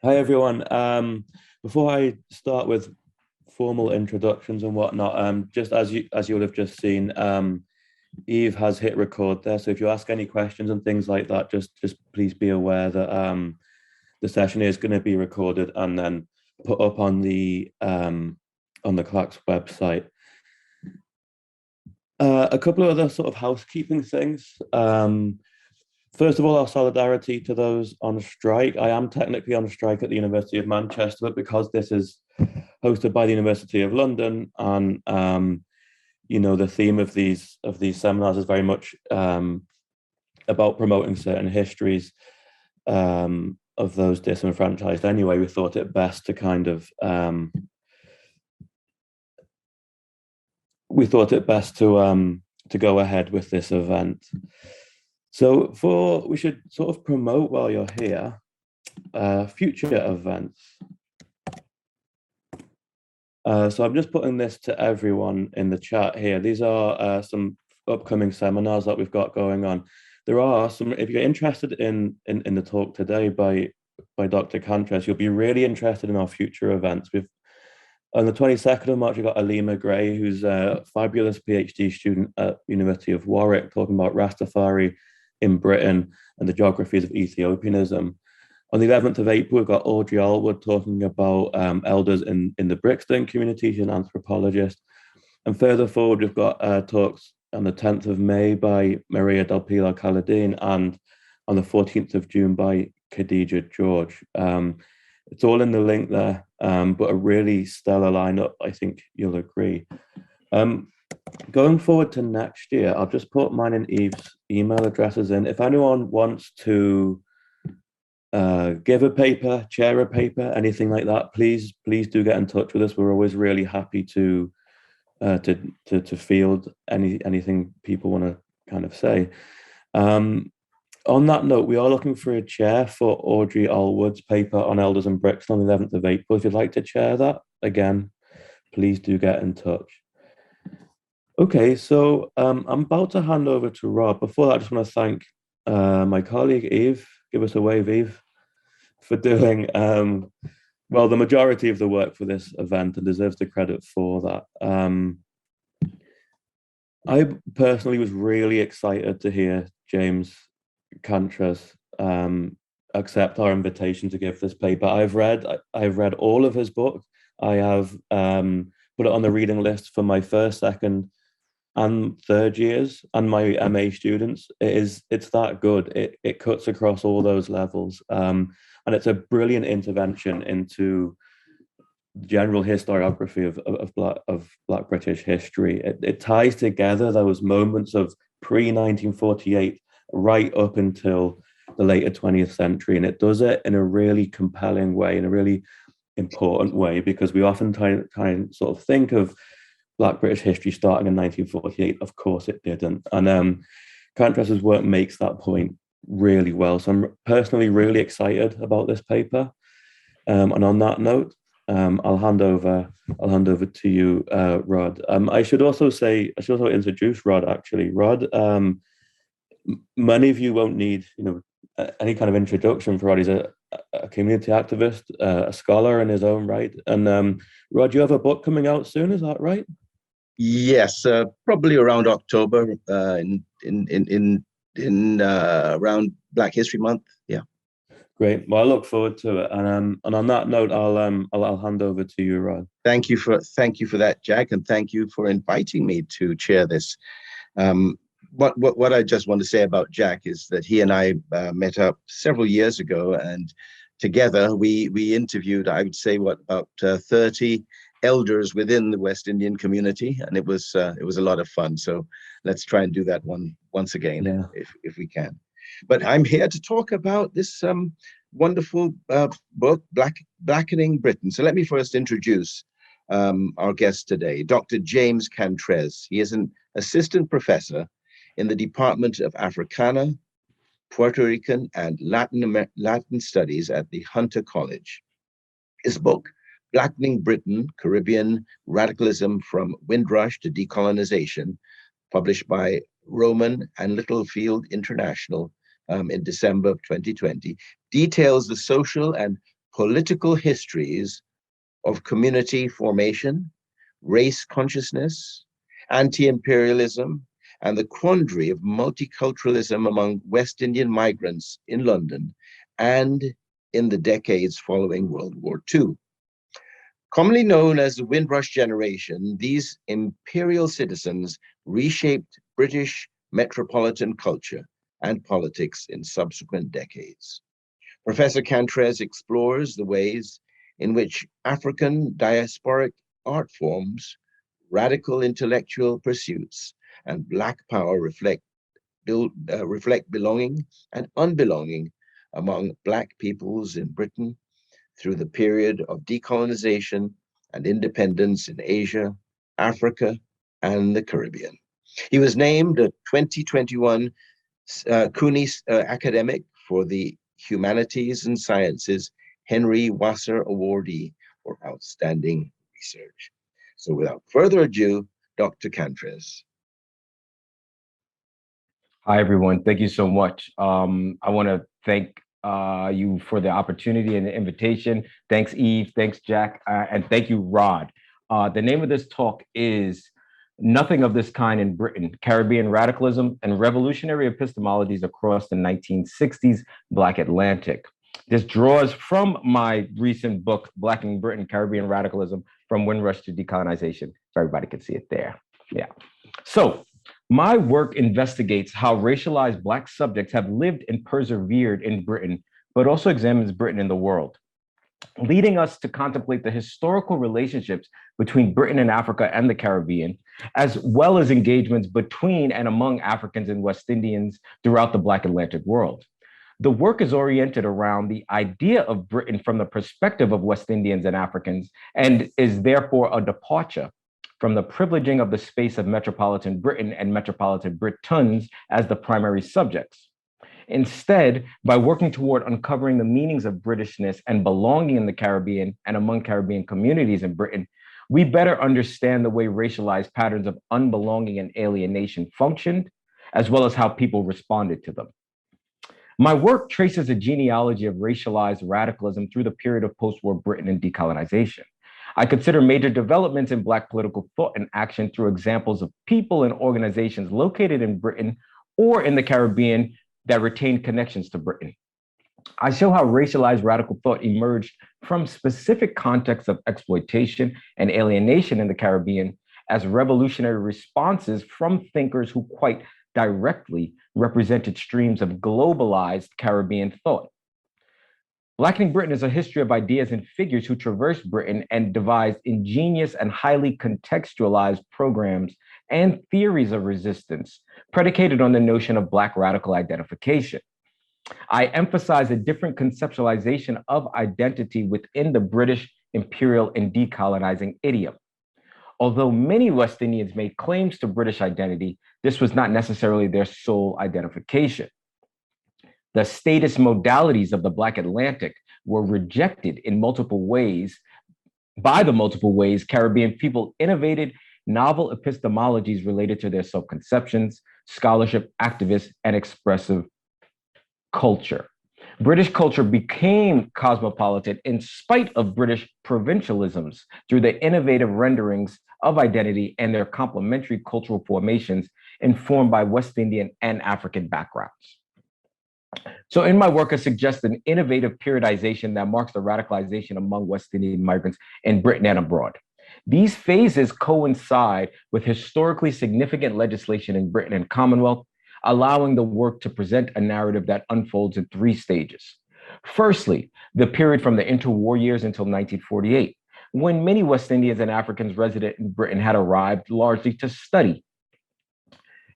Hi everyone. Before I start with formal introductions and whatnot, just as you'll have just seen, Eve has hit record there. So if you ask any questions and things like that, just please be aware that the session is going to be recorded and then put up on the CLAC's website. A couple of other sort of housekeeping things. First of all, our solidarity to those on strike. I am technically on strike at the University of Manchester, but because this is hosted by the University of London, and the theme of these seminars is very much about promoting certain histories of those disenfranchised. Anyway, we thought it best to kind of to go ahead with this event. So we should sort of promote while you're here, future events. So I'm just putting this to everyone in the chat here. These are some upcoming seminars that we've got going on. There are some, if you're interested in the talk today by Dr. Cantres, you'll be really interested in our future events. On the 22nd of March, we've got Alima Gray, who's a fabulous PhD student at University of Warwick, talking about Rastafari in Britain and the geographies of Ethiopianism. On the 11th of April, we've got Audrey Allwood talking about elders in the Brixton community. She's an anthropologist. And further forward, we've got talks on the 10th of May by Maria Del Pilar Caladine and on the 14th of June by Khadija George. It's all in the link there, but a really stellar lineup, I think you'll agree. Going forward to next year, I'll just put mine and Eve's email addresses in. If anyone wants to give a paper, chair a paper, anything like that, please do get in touch with us. We're always really happy to field anything people want to kind of say. On that note, we are looking for a chair for Audrey Allwood's paper on elders in Brixton on the 11th of April. If you'd like to chair that, again, please do get in touch. Okay, so I'm about to hand over to Rob. Before that, I just want to thank my colleague Eve. Give us a wave, Eve, for doing the majority of the work for this event, and deserves the credit for that. I personally was really excited to hear James Cantres accept our invitation to give this paper. I've read all of his book. I have put it on the reading list for my first, second, and third years and my MA students. It's that good. It cuts across all those levels, and it's a brilliant intervention into general historiography of Black British history. It ties together those moments of pre-1948 right up until the later 20th century, and it does it in a really compelling way, in a really important way, because we often try and sort of think of Black British history starting in 1948. Of course it didn't. And Cantres's work makes that point really well. So I'm personally really excited about this paper. And on that note, I'll hand over to you, Rod. I should also introduce Rod, actually. Rod, many of you won't need, any kind of introduction for Rod. He's a community activist, a scholar in his own right. And Rod, you have a book coming out soon, is that right? Yes, probably around October, in around Black History Month. Yeah. Great. Well, I look forward to it. And on that note, I'll hand over to you, Rod. Thank you for that, Jack, and thank you for inviting me to chair this. What I just want to say about Jack is that he and I met up several years ago, and together we interviewed, I would say, about 30 elders within the West Indian community, and it was a lot of fun. So let's try and do that once again, if we can. But I'm here to talk about this wonderful book, Blackening Britain. So let me first introduce our guest today, Dr. James Cantres. He is an assistant professor in the Department of Africana, Puerto Rican, and Latin Studies at the Hunter College. His book, Blackening Britain, Caribbean Radicalism from Windrush to Decolonization, published by Rowman and Littlefield International in December of 2020, details the social and political histories of community formation, race consciousness, anti-imperialism, and the quandary of multiculturalism among West Indian migrants in London and in the decades following World War II. Commonly known as the Windrush generation, these imperial citizens reshaped British metropolitan culture and politics in subsequent decades. Professor Cantres explores the ways in which African diasporic art forms, radical intellectual pursuits, and Black power reflect belonging and unbelonging among Black peoples in Britain through the period of decolonization and independence in Asia, Africa, and the Caribbean. He was named a 2021 Cooney Academic for the Humanities and Sciences Henry Wasser Awardee for outstanding research. So without further ado, Dr. Cantres. Hi, everyone. Thank you so much. I want to thank you for the opportunity and the invitation. Thanks, Eve. Thanks, Jack. And thank you, Rod. The name of this talk is Nothing of This Kind in Britain, Caribbean Radicalism and Revolutionary Epistemologies Across the 1960s Black Atlantic. This draws from my recent book, Blackening Britain, Caribbean Radicalism, From Windrush to Decolonization. So everybody can see it there. Yeah. So my work investigates how racialized Black subjects have lived and persevered in Britain, but also examines Britain in the world, leading us to contemplate the historical relationships between Britain and Africa and the Caribbean, as well as engagements between and among Africans and West Indians throughout the Black Atlantic world. The work is oriented around the idea of Britain from the perspective of West Indians and Africans, and is therefore a departure from the privileging of the space of metropolitan Britain and metropolitan Britons as the primary subjects. Instead, by working toward uncovering the meanings of Britishness and belonging in the Caribbean and among Caribbean communities in Britain, we better understand the way racialized patterns of unbelonging and alienation functioned, as well as how people responded to them. My work traces a genealogy of racialized radicalism through the period of post-war Britain and decolonization. I consider major developments in Black political thought and action through examples of people and organizations located in Britain or in the Caribbean that retain connections to Britain. I show how racialized radical thought emerged from specific contexts of exploitation and alienation in the Caribbean as revolutionary responses from thinkers who quite directly represented streams of globalized Caribbean thought. Blackening Britain is a history of ideas and figures who traversed Britain and devised ingenious and highly contextualized programs and theories of resistance predicated on the notion of Black radical identification. I emphasize a different conceptualization of identity within the British imperial and decolonizing idiom. Although many West Indians made claims to British identity, this was not necessarily their sole identification. The status modalities of the Black Atlantic were rejected in multiple ways. By the multiple ways Caribbean people innovated novel epistemologies related to their self-conceptions, scholarship, activists, and expressive culture. British culture became cosmopolitan in spite of British provincialisms through the innovative renderings of identity and their complementary cultural formations informed by West Indian and African backgrounds. So in my work, I suggest an innovative periodization that marks the radicalization among West Indian migrants in Britain and abroad. These phases coincide with historically significant legislation in Britain and Commonwealth, allowing the work to present a narrative that unfolds in three stages. Firstly, the period from the interwar years until 1948, when many West Indians and Africans resident in Britain had arrived largely to study.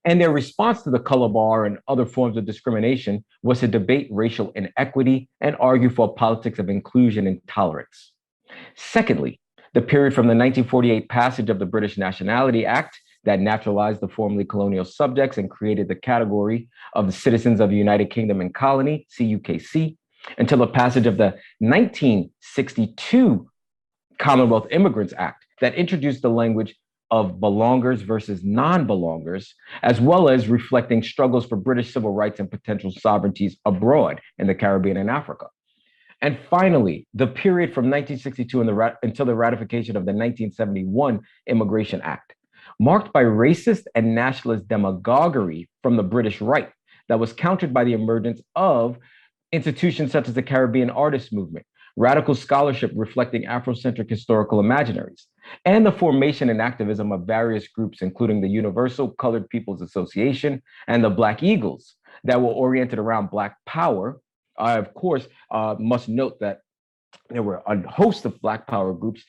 And their response to the color bar and other forms of discrimination was to debate racial inequity and argue for a politics of inclusion and tolerance. Secondly, the period from the 1948 passage of the British Nationality Act that naturalized the formerly colonial subjects and created the category of the citizens of the United Kingdom and Colony, CUKC, until the passage of the 1962 Commonwealth Immigrants Act that introduced the language of belongers versus non-belongers, as well as reflecting struggles for British civil rights and potential sovereignties abroad in the Caribbean and Africa. And finally, the period from 1962 until the ratification of the 1971 Immigration Act, marked by racist and nationalist demagoguery from the British right that was countered by the emergence of institutions such as the Caribbean artist movement, radical scholarship reflecting Afrocentric historical imaginaries, and the formation and activism of various groups, including the Universal Colored People's Association and the Black Eagles, that were oriented around Black power. I, of course, must note that there were a host of Black power groups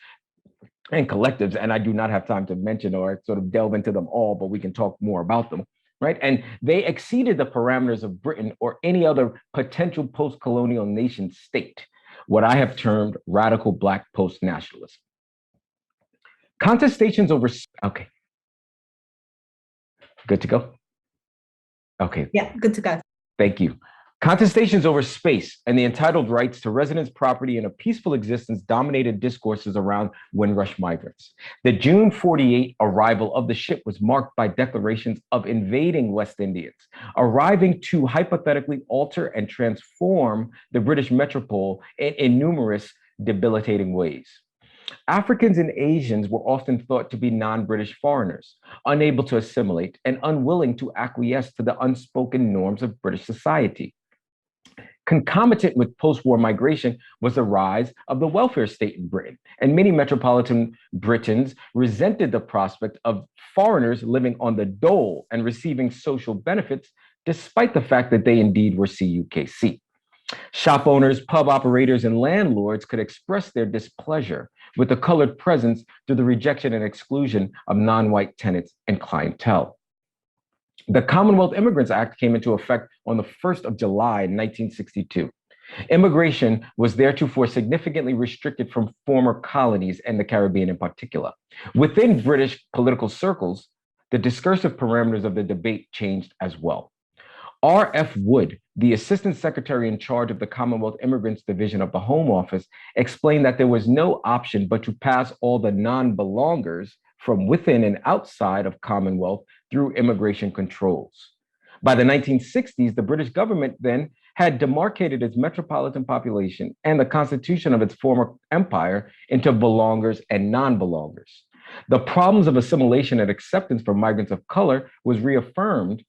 and collectives, and I do not have time to mention or sort of delve into them all, but we can talk more about them, right? And they exceeded the parameters of Britain or any other potential post-colonial nation state, what I have termed radical Black post-nationalism. Contestations over, okay. Good to go? Okay. Yeah, good to go. Thank you. Contestations over space and the entitled rights to residence, property, and a peaceful existence dominated discourses around Windrush migrants. The June 48 arrival of the ship was marked by declarations of invading West Indians, arriving to hypothetically alter and transform the British metropole in numerous debilitating ways. Africans and Asians were often thought to be non-British foreigners, unable to assimilate and unwilling to acquiesce to the unspoken norms of British society. Concomitant with post-war migration was the rise of the welfare state in Britain, and many metropolitan Britons resented the prospect of foreigners living on the dole and receiving social benefits, despite the fact that they indeed were CUKC. Shop owners, pub operators, and landlords could express their displeasure with the colored presence through the rejection and exclusion of non-white tenants and clientele. The Commonwealth Immigrants Act came into effect on the 1st of July, 1962. Immigration was theretofore significantly restricted from former colonies and the Caribbean in particular. Within British political circles, the discursive parameters of the debate changed as well. R.F. Wood, the Assistant Secretary in charge of the Commonwealth Immigrants Division of the Home Office, explained that there was no option but to pass all the non-belongers from within and outside of Commonwealth through immigration controls. By the 1960s, the British government then had demarcated its metropolitan population and the constitution of its former empire into belongers and non-belongers. The problems of assimilation and acceptance for migrants of color was reaffirmed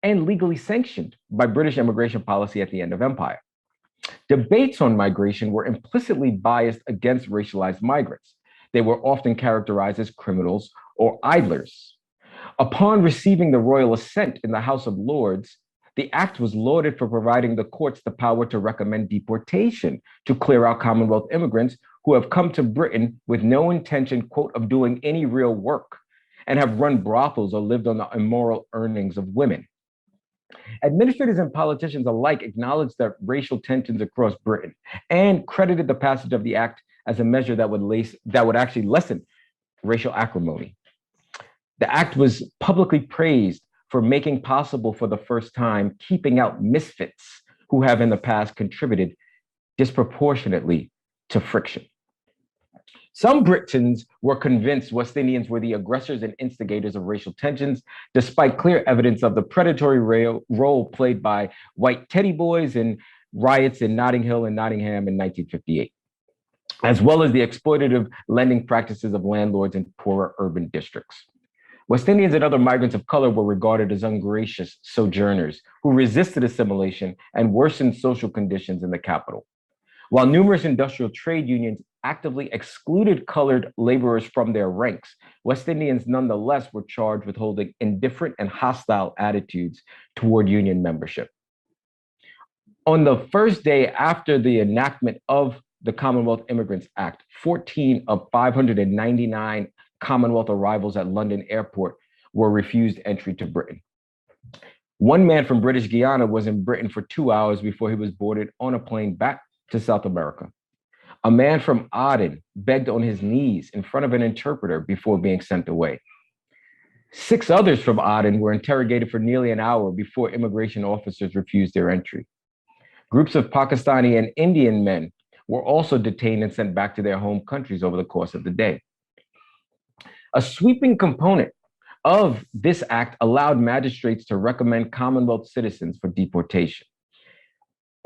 and legally sanctioned by British immigration policy at the end of empire. Debates on migration were implicitly biased against racialized migrants. They were often characterized as criminals or idlers. Upon receiving the royal assent in the House of Lords, the act was lauded for providing the courts the power to recommend deportation to clear out Commonwealth immigrants who have come to Britain with no intention, quote, of doing any real work and have run brothels or lived on the immoral earnings of women. Administrators and politicians alike acknowledged the racial tensions across Britain and credited the passage of the act as a measure that would actually lessen racial acrimony. The act was publicly praised for making possible for the first time keeping out misfits who have in the past contributed disproportionately to friction. Some Britons were convinced West Indians were the aggressors and instigators of racial tensions, despite clear evidence of the predatory role played by white teddy boys in riots in Notting Hill and Nottingham in 1958, as well as the exploitative lending practices of landlords in poorer urban districts. West Indians and other migrants of color were regarded as ungracious sojourners who resisted assimilation and worsened social conditions in the capital. While numerous industrial trade unions actively excluded colored laborers from their ranks, West Indians nonetheless were charged with holding indifferent and hostile attitudes toward union membership. On the first day after the enactment of the Commonwealth Immigrants Act, 14 of 599 Commonwealth arrivals at London Airport were refused entry to Britain. One man from British Guyana was in Britain for 2 hours before he was boarded on a plane back to South America. A man from Aden begged on his knees in front of an interpreter before being sent away. 6 others from Aden were interrogated for nearly an hour before immigration officers refused their entry. Groups of Pakistani and Indian men were also detained and sent back to their home countries over the course of the day. A sweeping component of this act allowed magistrates to recommend Commonwealth citizens for deportation.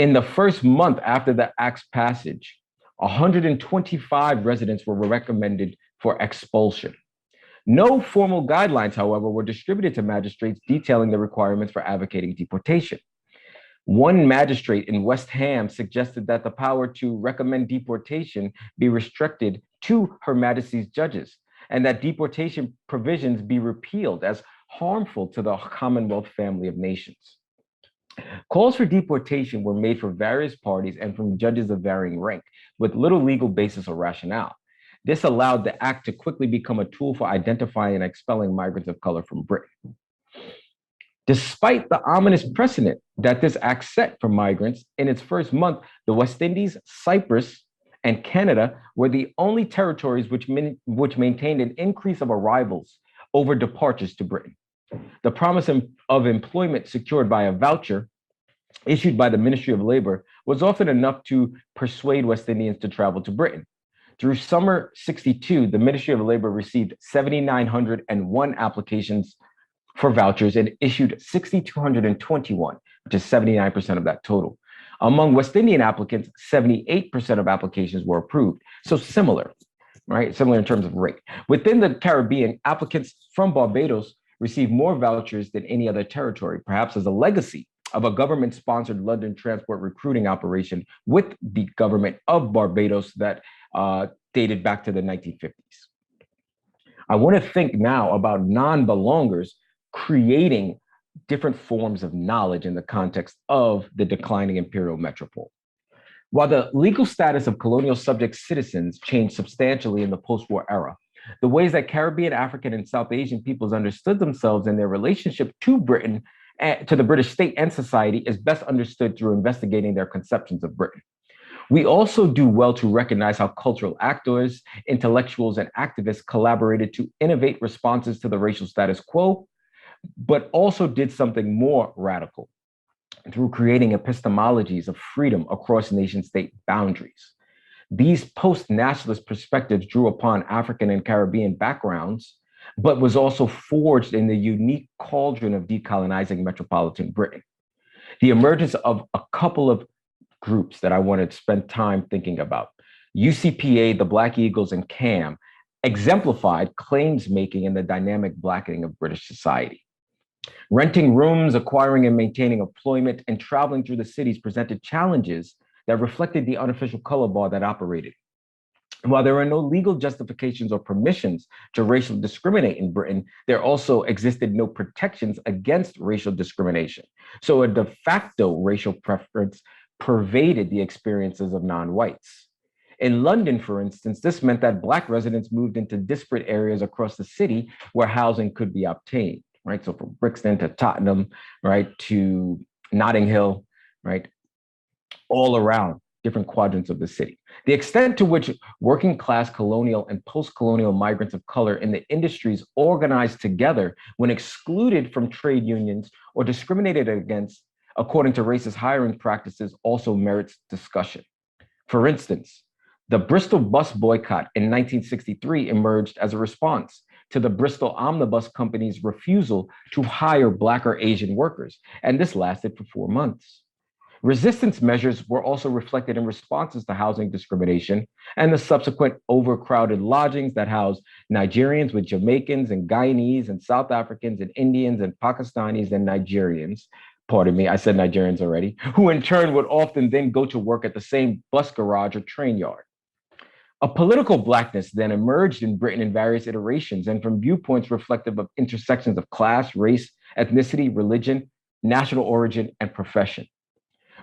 In the first month after the Act's passage, 125 residents were recommended for expulsion. No formal guidelines, however, were distributed to magistrates detailing the requirements for advocating deportation. One magistrate in West Ham suggested that the power to recommend deportation be restricted to Her Majesty's judges, and that deportation provisions be repealed as harmful to the Commonwealth family of nations. Calls for deportation were made for various parties and from judges of varying rank, with little legal basis or rationale. This allowed the act to quickly become a tool for identifying and expelling migrants of color from Britain. Despite the ominous precedent that this act set for migrants, in its first month, the West Indies, Cyprus, and Canada were the only territories which maintained an increase of arrivals over departures to Britain. The promise of employment secured by a voucher issued by the Ministry of Labor was often enough to persuade West Indians to travel to Britain. Through summer '62, the Ministry of Labor received 7,901 applications for vouchers and issued 6,221, which is 79% of that total. Among West Indian applicants, 78% of applications were approved. So similar, right? Similar in terms of rate. Within the Caribbean, applicants from Barbados received more vouchers than any other territory, perhaps as a legacy of a government-sponsored London transport recruiting operation with the government of Barbados that dated back to the 1950s. I want to think now about non-belongers creating different forms of knowledge in the context of the declining imperial metropole. While the legal status of colonial subject citizens changed substantially in the post-war era, the ways that Caribbean, African, and South Asian peoples understood themselves and their relationship to Britain, to the British state and society, is best understood through investigating their conceptions of Britain. We also do well to recognize how cultural actors, intellectuals, and activists collaborated to innovate responses to the racial status quo, but also did something more radical through creating epistemologies of freedom across nation-state boundaries. These post-nationalist perspectives drew upon African and Caribbean backgrounds, but was also forged in the unique cauldron of decolonizing metropolitan Britain. The emergence of a couple of groups that I want to spend time thinking about, UCPA, the Black Eagles, and CAM, exemplified claims making in the dynamic blackening of British society. Renting rooms, acquiring and maintaining employment, and traveling through the cities presented challenges that reflected the unofficial color bar that operated. While there are no legal justifications or permissions to racially discriminate in Britain, there also existed no protections against racial discrimination. So a de facto racial preference pervaded the experiences of non-whites. In London, for instance, this meant that Black residents moved into disparate areas across the city where housing could be obtained, right? So from Brixton to Tottenham, right, to Notting Hill, right, all around different quadrants of the city. The extent to which working class colonial and post-colonial migrants of color in the industries organized together when excluded from trade unions or discriminated against according to racist hiring practices also merits discussion. For instance, the Bristol bus boycott in 1963 emerged as a response to the Bristol Omnibus Company's refusal to hire Black or Asian workers, and this lasted for 4 months. Resistance measures were also reflected in responses to housing discrimination and the subsequent overcrowded lodgings that housed Nigerians with Jamaicans and Guyanese and South Africans and Indians and Pakistanis and Nigerians, pardon me, I said Nigerians already, who in turn would often then go to work at the same bus garage or train yard. A political Blackness then emerged in Britain in various iterations and from viewpoints reflective of intersections of class, race, ethnicity, religion, national origin, and profession.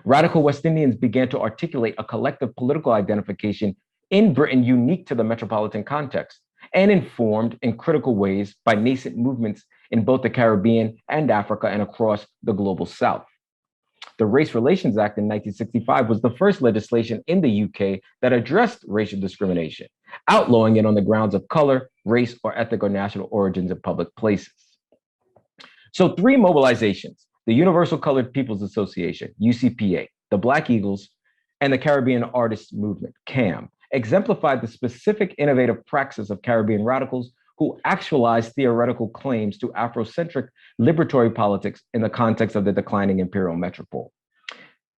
Radical West Indians began to articulate a collective political identification in Britain unique to the metropolitan context and informed in critical ways by nascent movements in both the Caribbean and Africa and across the global South. The Race Relations Act in 1965 was the first legislation in the UK that addressed racial discrimination, outlawing it on the grounds of color, race, or ethnic or national origins in public places. So 3 mobilizations: the Universal Colored People's Association, UCPA, the Black Eagles, and the Caribbean Artists Movement, CAM, exemplified the specific innovative praxis of Caribbean radicals who actualized theoretical claims to Afrocentric liberatory politics in the context of the declining imperial metropole.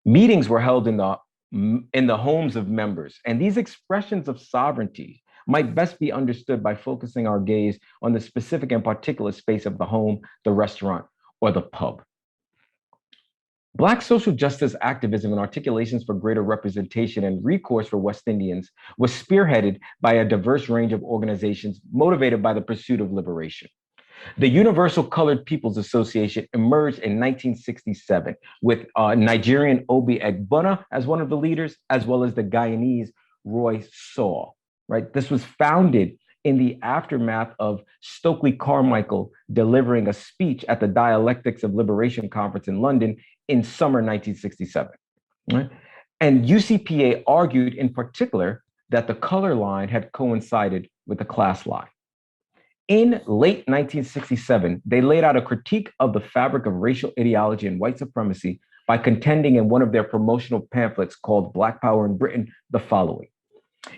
Meetings were held in the homes of members, and these expressions of sovereignty might best be understood by focusing our gaze on the specific and particular space of the home, the restaurant, or the pub. Black social justice activism and articulations for greater representation and recourse for West Indians was spearheaded by a diverse range of organizations motivated by the pursuit of liberation. The Universal Colored People's Association emerged in 1967 with Nigerian Obi Egbuna as one of the leaders, as well as the Guyanese Roy Saw. Right? This was founded in the aftermath of Stokely Carmichael delivering a speech at the Dialectics of Liberation Conference in London in summer 1967. Right? And UCPA argued in particular that the color line had coincided with the class line. In late 1967, they laid out a critique of the fabric of racial ideology and white supremacy by contending in one of their promotional pamphlets called Black Power in Britain the following: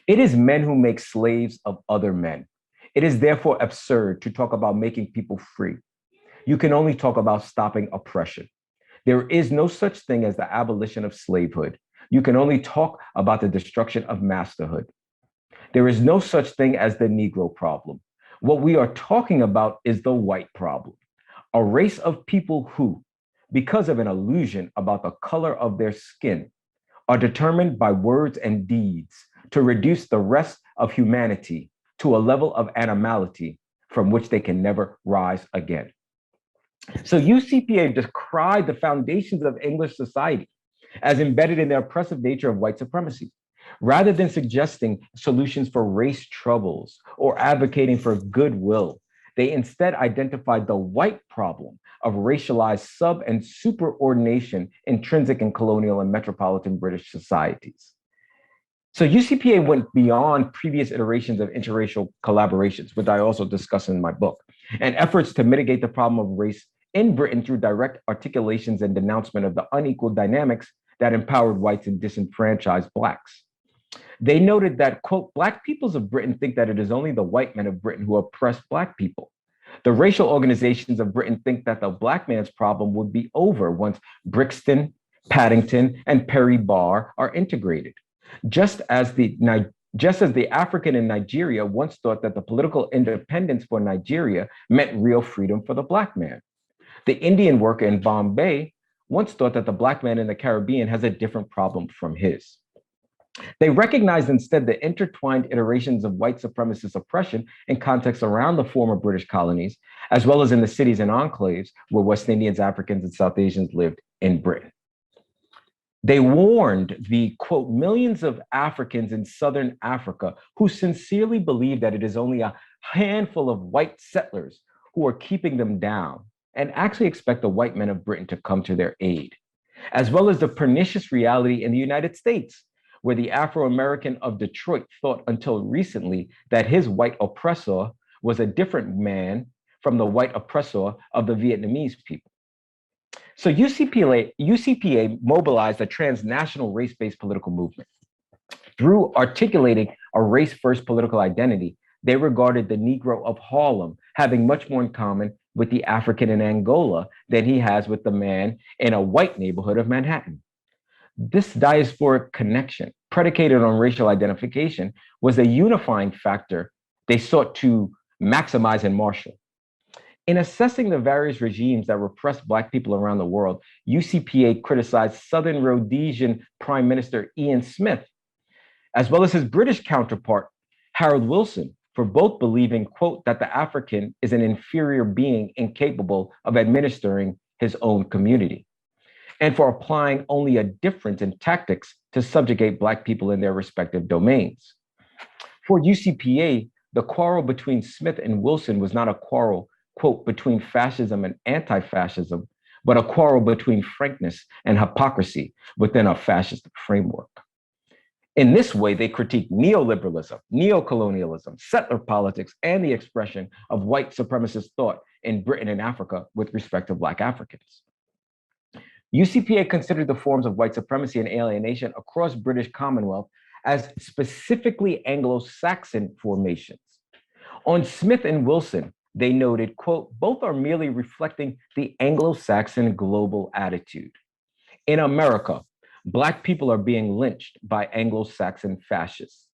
"It is men who make slaves of other men. It is therefore absurd to talk about making people free. You can only talk about stopping oppression. There is no such thing as the abolition of slavehood. You can only talk about the destruction of masterhood. There is no such thing as the Negro problem. What we are talking about is the white problem, a race of people who, because of an illusion about the color of their skin, are determined by words and deeds to reduce the rest of humanity to a level of animality from which they can never rise again." So UCPA decried the foundations of English society as embedded in the oppressive nature of white supremacy. Rather than suggesting solutions for race troubles or advocating for goodwill, they instead identified the white problem of racialized sub and superordination intrinsic in colonial and metropolitan British societies. So UCPA went beyond previous iterations of interracial collaborations, which I also discuss in my book, and efforts to mitigate the problem of race in Britain through direct articulations and denouncement of the unequal dynamics that empowered whites and disenfranchised Blacks. They noted that, quote, "Black peoples of Britain think that it is only the white men of Britain who oppress Black people. The racial organizations of Britain think that the Black man's problem would be over once Brixton, Paddington, and Perry Barr are integrated. Just as the African in Nigeria once thought that the political independence for Nigeria meant real freedom for the Black man. The Indian worker in Bombay once thought that the Black man in the Caribbean has a different problem from his." They recognized instead the intertwined iterations of white supremacist oppression in contexts around the former British colonies, as well as in the cities and enclaves where West Indians, Africans, and South Asians lived in Britain. They warned the, quote, "millions of Africans in Southern Africa who sincerely believe that it is only a handful of white settlers who are keeping them down and actually expect the white men of Britain to come to their aid, as well as the pernicious reality in the United States, where the Afro-American of Detroit thought until recently that his white oppressor was a different man from the white oppressor of the Vietnamese people." So UCPA mobilized a transnational race-based political movement. Through articulating a race-first political identity, they regarded the Negro of Harlem having much more in common with the African in Angola than he has with the man in a white neighborhood of Manhattan. This diasporic connection, predicated on racial identification, was a unifying factor they sought to maximize and marshal. In assessing the various regimes that repressed Black people around the world, UCPA criticized Southern Rhodesian Prime Minister Ian Smith, as well as his British counterpart, Harold Wilson, for both believing, quote, "that the African is an inferior being incapable of administering his own community," and for applying only a difference in tactics to subjugate Black people in their respective domains. For UCPA, the quarrel between Smith and Wilson was not a quarrel, quote, "between fascism and anti-fascism, but a quarrel between frankness and hypocrisy within a fascist framework." In this way, they critiqued neoliberalism, neocolonialism, settler politics, and the expression of white supremacist thought in Britain and Africa with respect to Black Africans. UCPA considered the forms of white supremacy and alienation across British Commonwealth as specifically Anglo-Saxon formations. On Smith and Wilson, they noted, quote, "both are merely reflecting the Anglo-Saxon global attitude. In America, Black people are being lynched by Anglo-Saxon fascists.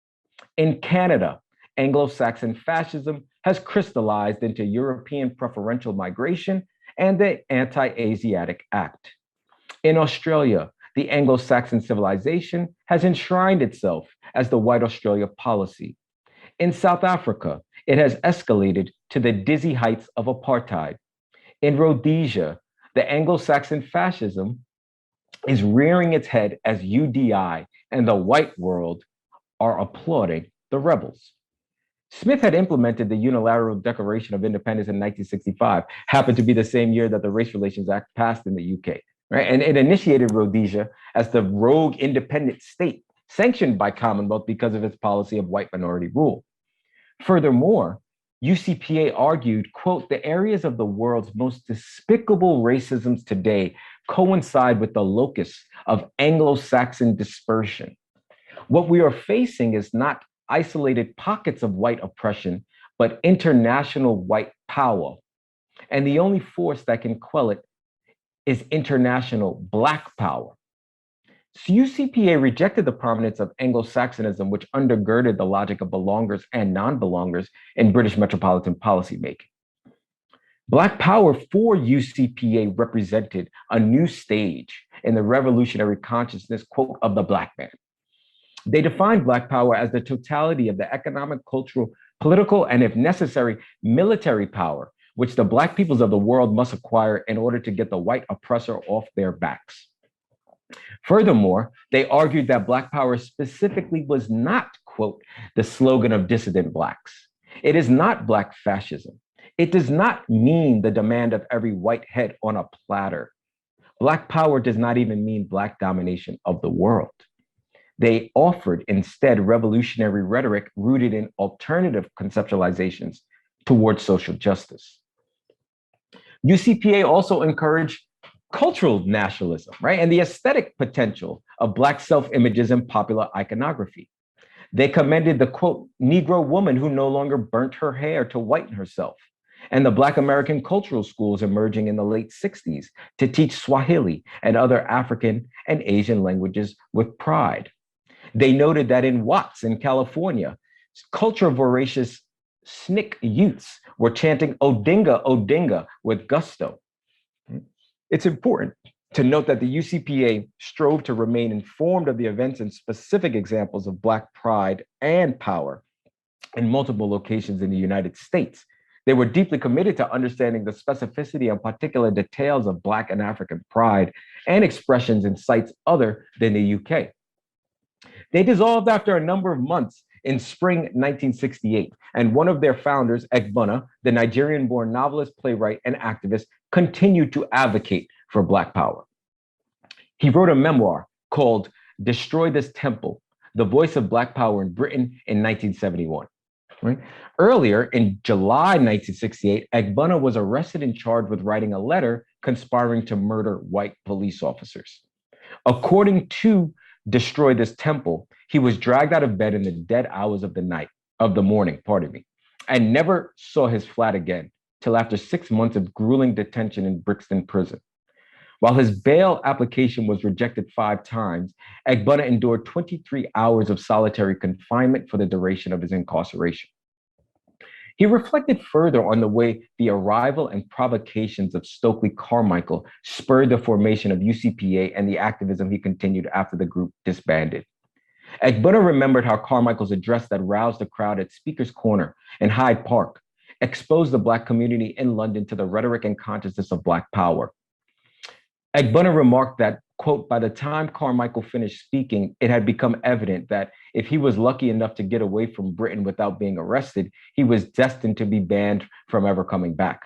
In Canada, Anglo-Saxon fascism has crystallized into European preferential migration and the Anti-Asiatic Act. In Australia, the Anglo-Saxon civilization has enshrined itself as the White Australia policy. In South Africa, it has escalated to the dizzy heights of apartheid. In Rhodesia, the Anglo-Saxon fascism is rearing its head as UDI, and the white world are applauding the rebels. Smith had implemented the Unilateral Declaration of Independence in 1965, happened to be the same year that the Race Relations Act passed in the UK, right? And it initiated Rhodesia as the rogue independent state sanctioned by Commonwealth because of its policy of white minority rule. Furthermore, UCPA argued, quote, the areas of the world's most despicable racisms today coincide with the locus of Anglo-Saxon dispersion. What we are facing is not isolated pockets of white oppression, but international white power. And the only force that can quell it is international Black power. So UCPA rejected the prominence of Anglo-Saxonism, which undergirded the logic of belongers and non-belongers in British metropolitan policymaking. Black power for UCPA represented a new stage in the revolutionary consciousness, quote, of the Black man. They defined Black power as the totality of the economic, cultural, political, and if necessary, military power, which the Black peoples of the world must acquire in order to get the white oppressor off their backs. Furthermore, they argued that Black power specifically was not, quote, the slogan of dissident Blacks. It is not Black fascism. It does not mean the demand of every white head on a platter. Black power does not even mean Black domination of the world. They offered instead revolutionary rhetoric rooted in alternative conceptualizations towards social justice. UCPA also encouraged cultural nationalism, right? And the aesthetic potential of Black self-images in popular iconography. They commended the, quote, Negro woman who no longer burnt her hair to whiten herself, and the Black American cultural schools emerging in the late 60s to teach Swahili and other African and Asian languages with pride. They noted that in Watts, in California, culture-voracious SNCC youths were chanting Odinga, Odinga with gusto. It's important to note that the UCPA strove to remain informed of the events and specific examples of Black pride and power in multiple locations in the United States. They were deeply committed to understanding the specificity and particular details of Black and African pride and expressions in sites other than the UK. They dissolved after a number of months in spring 1968, and one of their founders, Egbuna, the Nigerian-born novelist, playwright, and activist, continued to advocate for Black power. He wrote a memoir called Destroy This Temple, The Voice of Black Power in Britain in 1971. Right? Earlier, in July 1968, Egbuna was arrested and charged with writing a letter conspiring to murder white police officers. According to Destroy This Temple, he was dragged out of bed in the dead hours of the morning, and never saw his flat again till after 6 months of grueling detention in Brixton prison. While his bail application was rejected 5 times, Egbuna endured 23 hours of solitary confinement for the duration of his incarceration. He reflected further on the way the arrival and provocations of Stokely Carmichael spurred the formation of UCPA and the activism he continued after the group disbanded. Egbuna remembered how Carmichael's address that roused the crowd at Speaker's Corner in Hyde Park exposed the Black community in London to the rhetoric and consciousness of Black power. Egbuna remarked that, quote, by the time Carmichael finished speaking, it had become evident that if he was lucky enough to get away from Britain without being arrested, he was destined to be banned from ever coming back.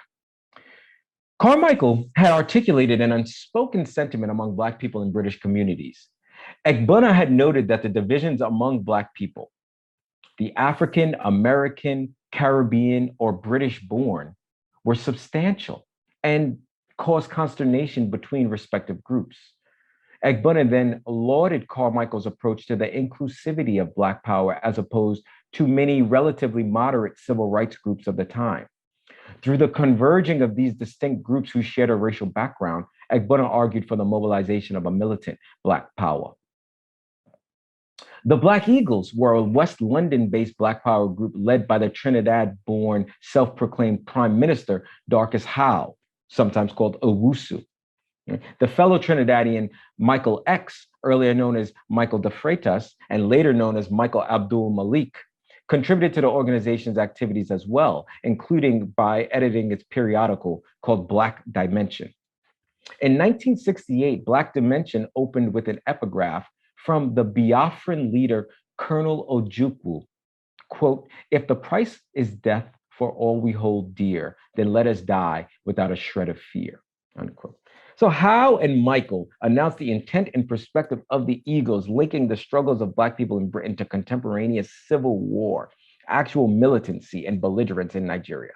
Carmichael had articulated an unspoken sentiment among Black people in British communities. Egbuna had noted that the divisions among Black people, the African, American, Caribbean, or British born, were substantial and caused consternation between respective groups. Egbuna then lauded Carmichael's approach to the inclusivity of Black power as opposed to many relatively moderate civil rights groups of the time. Through the converging of these distinct groups who shared a racial background, Egbuna argued for the mobilization of a militant Black power. The Black Eagles were a West London-based Black Power group led by the Trinidad-born self-proclaimed Prime Minister Dorcas Howe, sometimes called Owusu. The fellow Trinidadian Michael X, earlier known as Michael de Freitas and later known as Michael Abdul Malik, contributed to the organization's activities as well, including by editing its periodical called Black Dimension. In 1968, Black Dimension opened with an epigraph from the Biafran leader, Colonel Ojukwu, quote, "If the price is death for all we hold dear, then let us die without a shred of fear," unquote. So Howe and Michael announced the intent and perspective of the Eagles, linking the struggles of Black people in Britain to contemporaneous civil war, actual militancy and belligerence in Nigeria.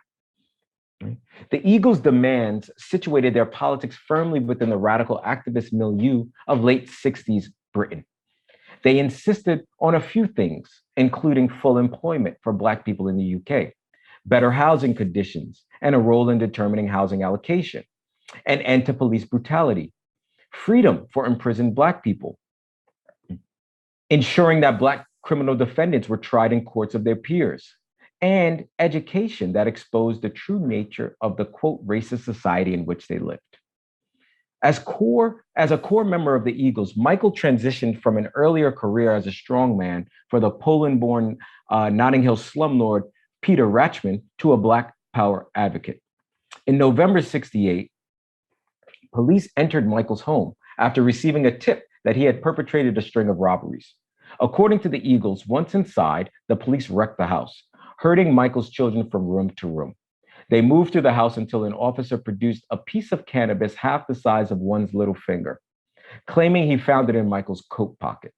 The Eagles' demands situated their politics firmly within the radical activist milieu of late 60s Britain. They insisted on a few things, including full employment for Black people in the UK, better housing conditions, and a role in determining housing allocation, an end to police brutality, freedom for imprisoned Black people, ensuring that Black criminal defendants were tried in courts of their peers, and education that exposed the true nature of the, quote, racist society in which they lived. As a core member of the Eagles, Michael transitioned from an earlier career as a strongman for the Poland-born Notting Hill slumlord Peter Rachman to a Black power advocate. In November 68, police entered Michael's home after receiving a tip that he had perpetrated a string of robberies. According to the Eagles, once inside, the police wrecked the house, herding Michael's children from room to room. They moved through the house until an officer produced a piece of cannabis half the size of one's little finger, claiming he found it in Michael's coat pocket.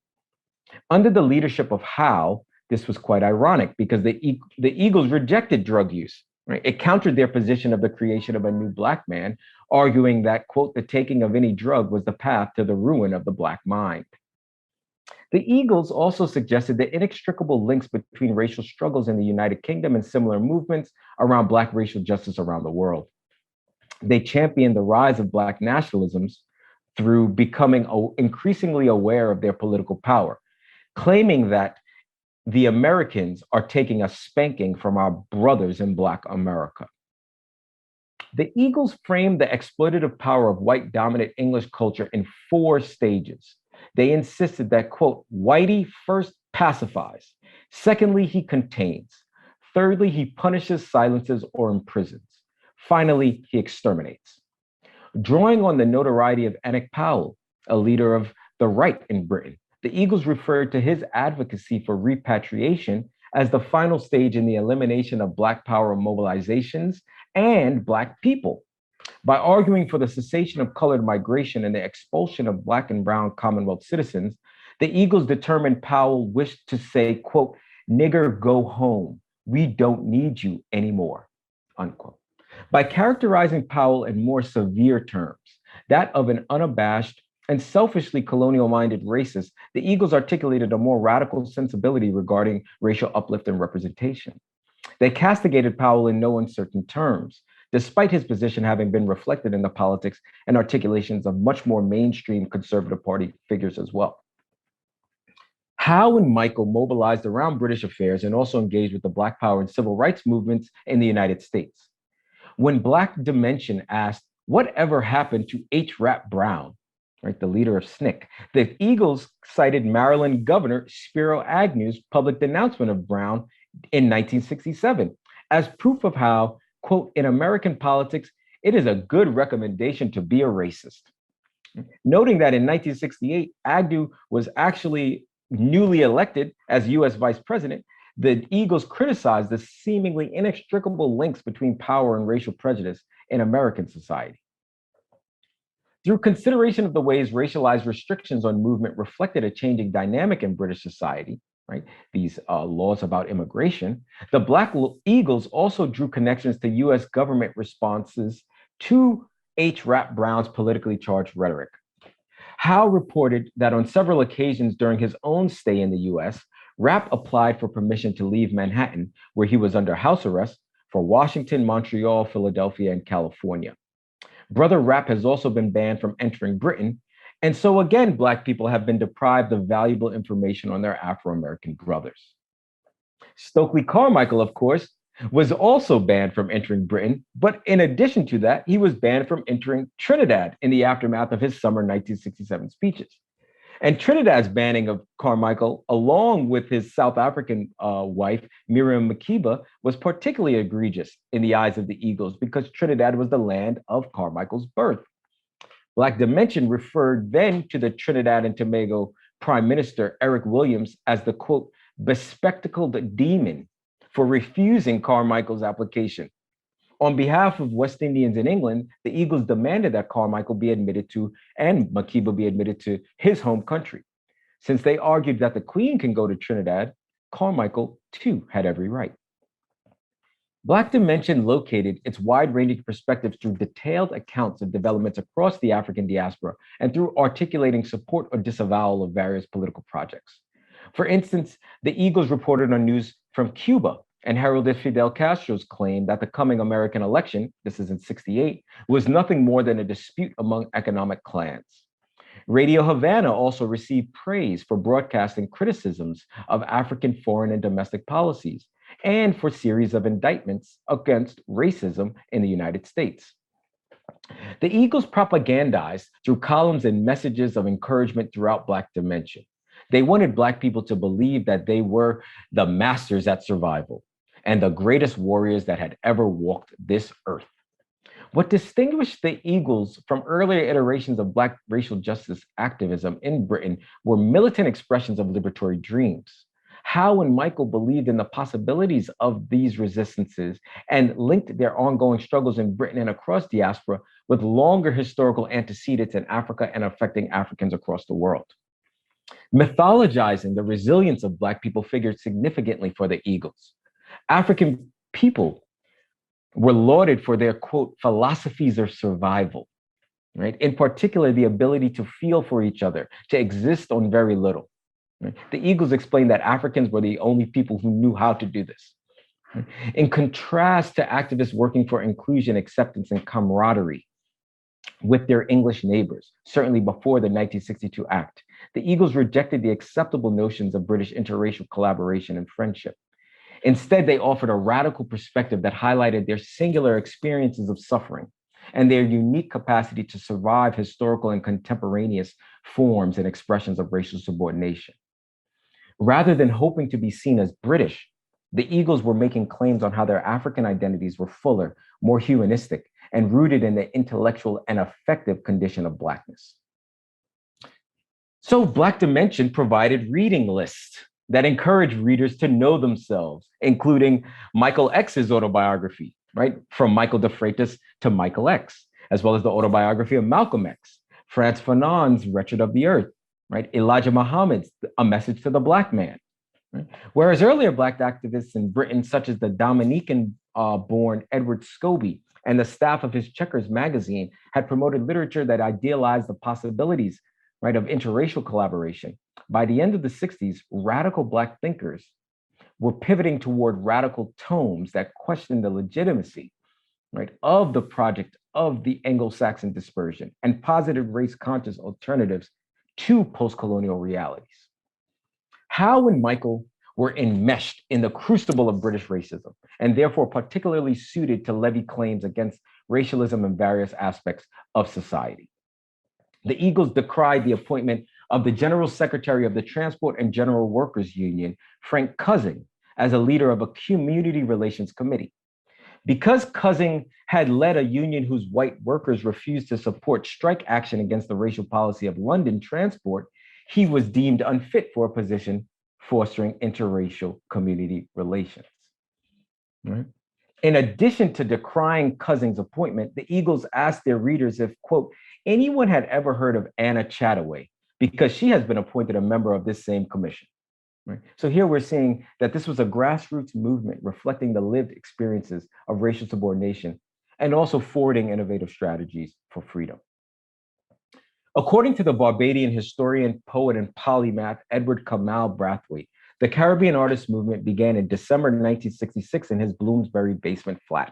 Under the leadership of Howe, this was quite ironic because the Eagles rejected drug use. Right? It countered their position of the creation of a new Black man, arguing that, quote, the taking of any drug was the path to the ruin of the Black mind. The Eagles also suggested the inextricable links between racial struggles in the United Kingdom and similar movements around Black racial justice around the world. They championed the rise of Black nationalisms through becoming increasingly aware of their political power, claiming that the Americans are taking a spanking from our brothers in Black America. The Eagles framed the exploitative power of white dominant English culture in 4 stages. They insisted that, quote, Whitey first pacifies. Secondly, he contains. Thirdly, he punishes, silences, or imprisons. Finally, he exterminates. Drawing on the notoriety of Enoch Powell, a leader of the right in Britain, the Eagles referred to his advocacy for repatriation as the final stage in the elimination of Black power mobilizations and Black people. By arguing for the cessation of colored migration and the expulsion of Black and brown Commonwealth citizens, the Eagles determined Powell wished to say, quote, nigger, go home. We don't need you anymore, unquote. By characterizing Powell in more severe terms, that of an unabashed and selfishly colonial-minded racist, the Eagles articulated a more radical sensibility regarding racial uplift and representation. They castigated Powell in no uncertain terms, despite his position having been reflected in the politics and articulations of much more mainstream conservative party figures as well. Howe and Michael mobilized around British affairs and also engaged with the Black power and civil rights movements in the United States. When Black Dimension asked, whatever happened to H. Rap Brown, right, the leader of SNCC, the Eagles cited Maryland Governor Spiro Agnew's public denouncement of Brown in 1967 as proof of how, quote, in American politics, it is a good recommendation to be a racist. Noting that in 1968, Agnew was actually newly elected as US Vice President, the Eagles criticized the seemingly inextricable links between power and racial prejudice in American society. Through consideration of the ways racialized restrictions on movement reflected a changing dynamic in British society, right? These laws about immigration, the Black Eagles also drew connections to US government responses to H. Rap Brown's politically charged rhetoric. Howe reported that on several occasions during his own stay in the US, Rap applied for permission to leave Manhattan, where he was under house arrest, for Washington, Montreal, Philadelphia, and California. Brother rap has also been banned from entering Britain. And so again, Black people have been deprived of valuable information on their Afro-American brothers. Stokely Carmichael, of course, was also banned from entering Britain, but in addition to that, he was banned from entering Trinidad in the aftermath of his summer 1967 speeches. And Trinidad's banning of Carmichael, along with his South African wife, Miriam Makeba, was particularly egregious in the eyes of the Eagles because Trinidad was the land of Carmichael's birth. Black Dimension referred then to the Trinidad and Tobago Prime Minister, Eric Williams, as the, quote, bespectacled demon for refusing Carmichael's application. On behalf of West Indians in England, the Eagles demanded that Carmichael be admitted to and Makeba be admitted to his home country. Since they argued that the Queen can go to Trinidad, Carmichael too had every right. Black Dimension located its wide-ranging perspectives through detailed accounts of developments across the African diaspora and through articulating support or disavowal of various political projects. For instance, the Eagles reported on news from Cuba and heralded Fidel Castro's claim that the coming American election, this is in '68, was nothing more than a dispute among economic clans. Radio Havana also received praise for broadcasting criticisms of African foreign and domestic policies and for series of indictments against racism in the United States. The Eagles propagandized through columns and messages of encouragement throughout Black Dimension. They wanted Black people to believe that they were the masters at survival and the greatest warriors that had ever walked this earth. What distinguished the Eagles from earlier iterations of Black racial justice activism in Britain were militant expressions of liberatory dreams. Howe and Michael believed in the possibilities of these resistances and linked their ongoing struggles in Britain and across diaspora with longer historical antecedents in Africa and affecting Africans across the world. Mythologizing the resilience of Black people figured significantly for the Eagles. African people were lauded for their, quote, philosophies of survival, right? In particular, the ability to feel for each other, to exist on very little. Right? The Eagles explained that Africans were the only people who knew how to do this. Right? In contrast to activists working for inclusion, acceptance, and camaraderie with their English neighbors, certainly before the 1962 Act, the Eagles rejected the acceptable notions of British interracial collaboration and friendship. Instead, they offered a radical perspective that highlighted their singular experiences of suffering and their unique capacity to survive historical and contemporaneous forms and expressions of racial subordination. Rather than hoping to be seen as British, the Eagles were making claims on how their African identities were fuller, more humanistic, and rooted in the intellectual and affective condition of Blackness. So Black Dimension provided reading lists that encouraged readers to know themselves, including Michael X's autobiography, right? From Michael de Freitas to Michael X, as well as the autobiography of Malcolm X, Frantz Fanon's Wretched of the Earth, right? Elijah Muhammad's A Message to the Black Man. Right? Whereas earlier Black activists in Britain, such as the Dominican-born Edward Scobie and the staff of his Checkers magazine, had promoted literature that idealized the possibilities, right, of interracial collaboration. By the end of the 60s, radical Black thinkers were pivoting toward radical tomes that questioned the legitimacy, right, of the project of the Anglo-Saxon dispersion and posited race-conscious alternatives to post-colonial realities. Howe and Michael were enmeshed in the crucible of British racism and therefore particularly suited to levy claims against racialism in various aspects of society. The Eagles decried the appointment of the General Secretary of the Transport and General Workers Union, Frank Cussing, as a leader of a community relations committee. Because Cussing had led a union whose white workers refused to support strike action against the racial policy of London Transport, he was deemed unfit for a position fostering interracial community relations. Right? In addition to decrying Cussing's appointment, the Eagles asked their readers if, quote, anyone had ever heard of Anna Chataway, because she has been appointed a member of this same commission. Right? So here we're seeing that this was a grassroots movement reflecting the lived experiences of racial subordination and also forwarding innovative strategies for freedom. According to the Barbadian historian, poet, and polymath Edward Kamal Brathwaite, the Caribbean artist movement began in December 1966 in his Bloomsbury basement flat.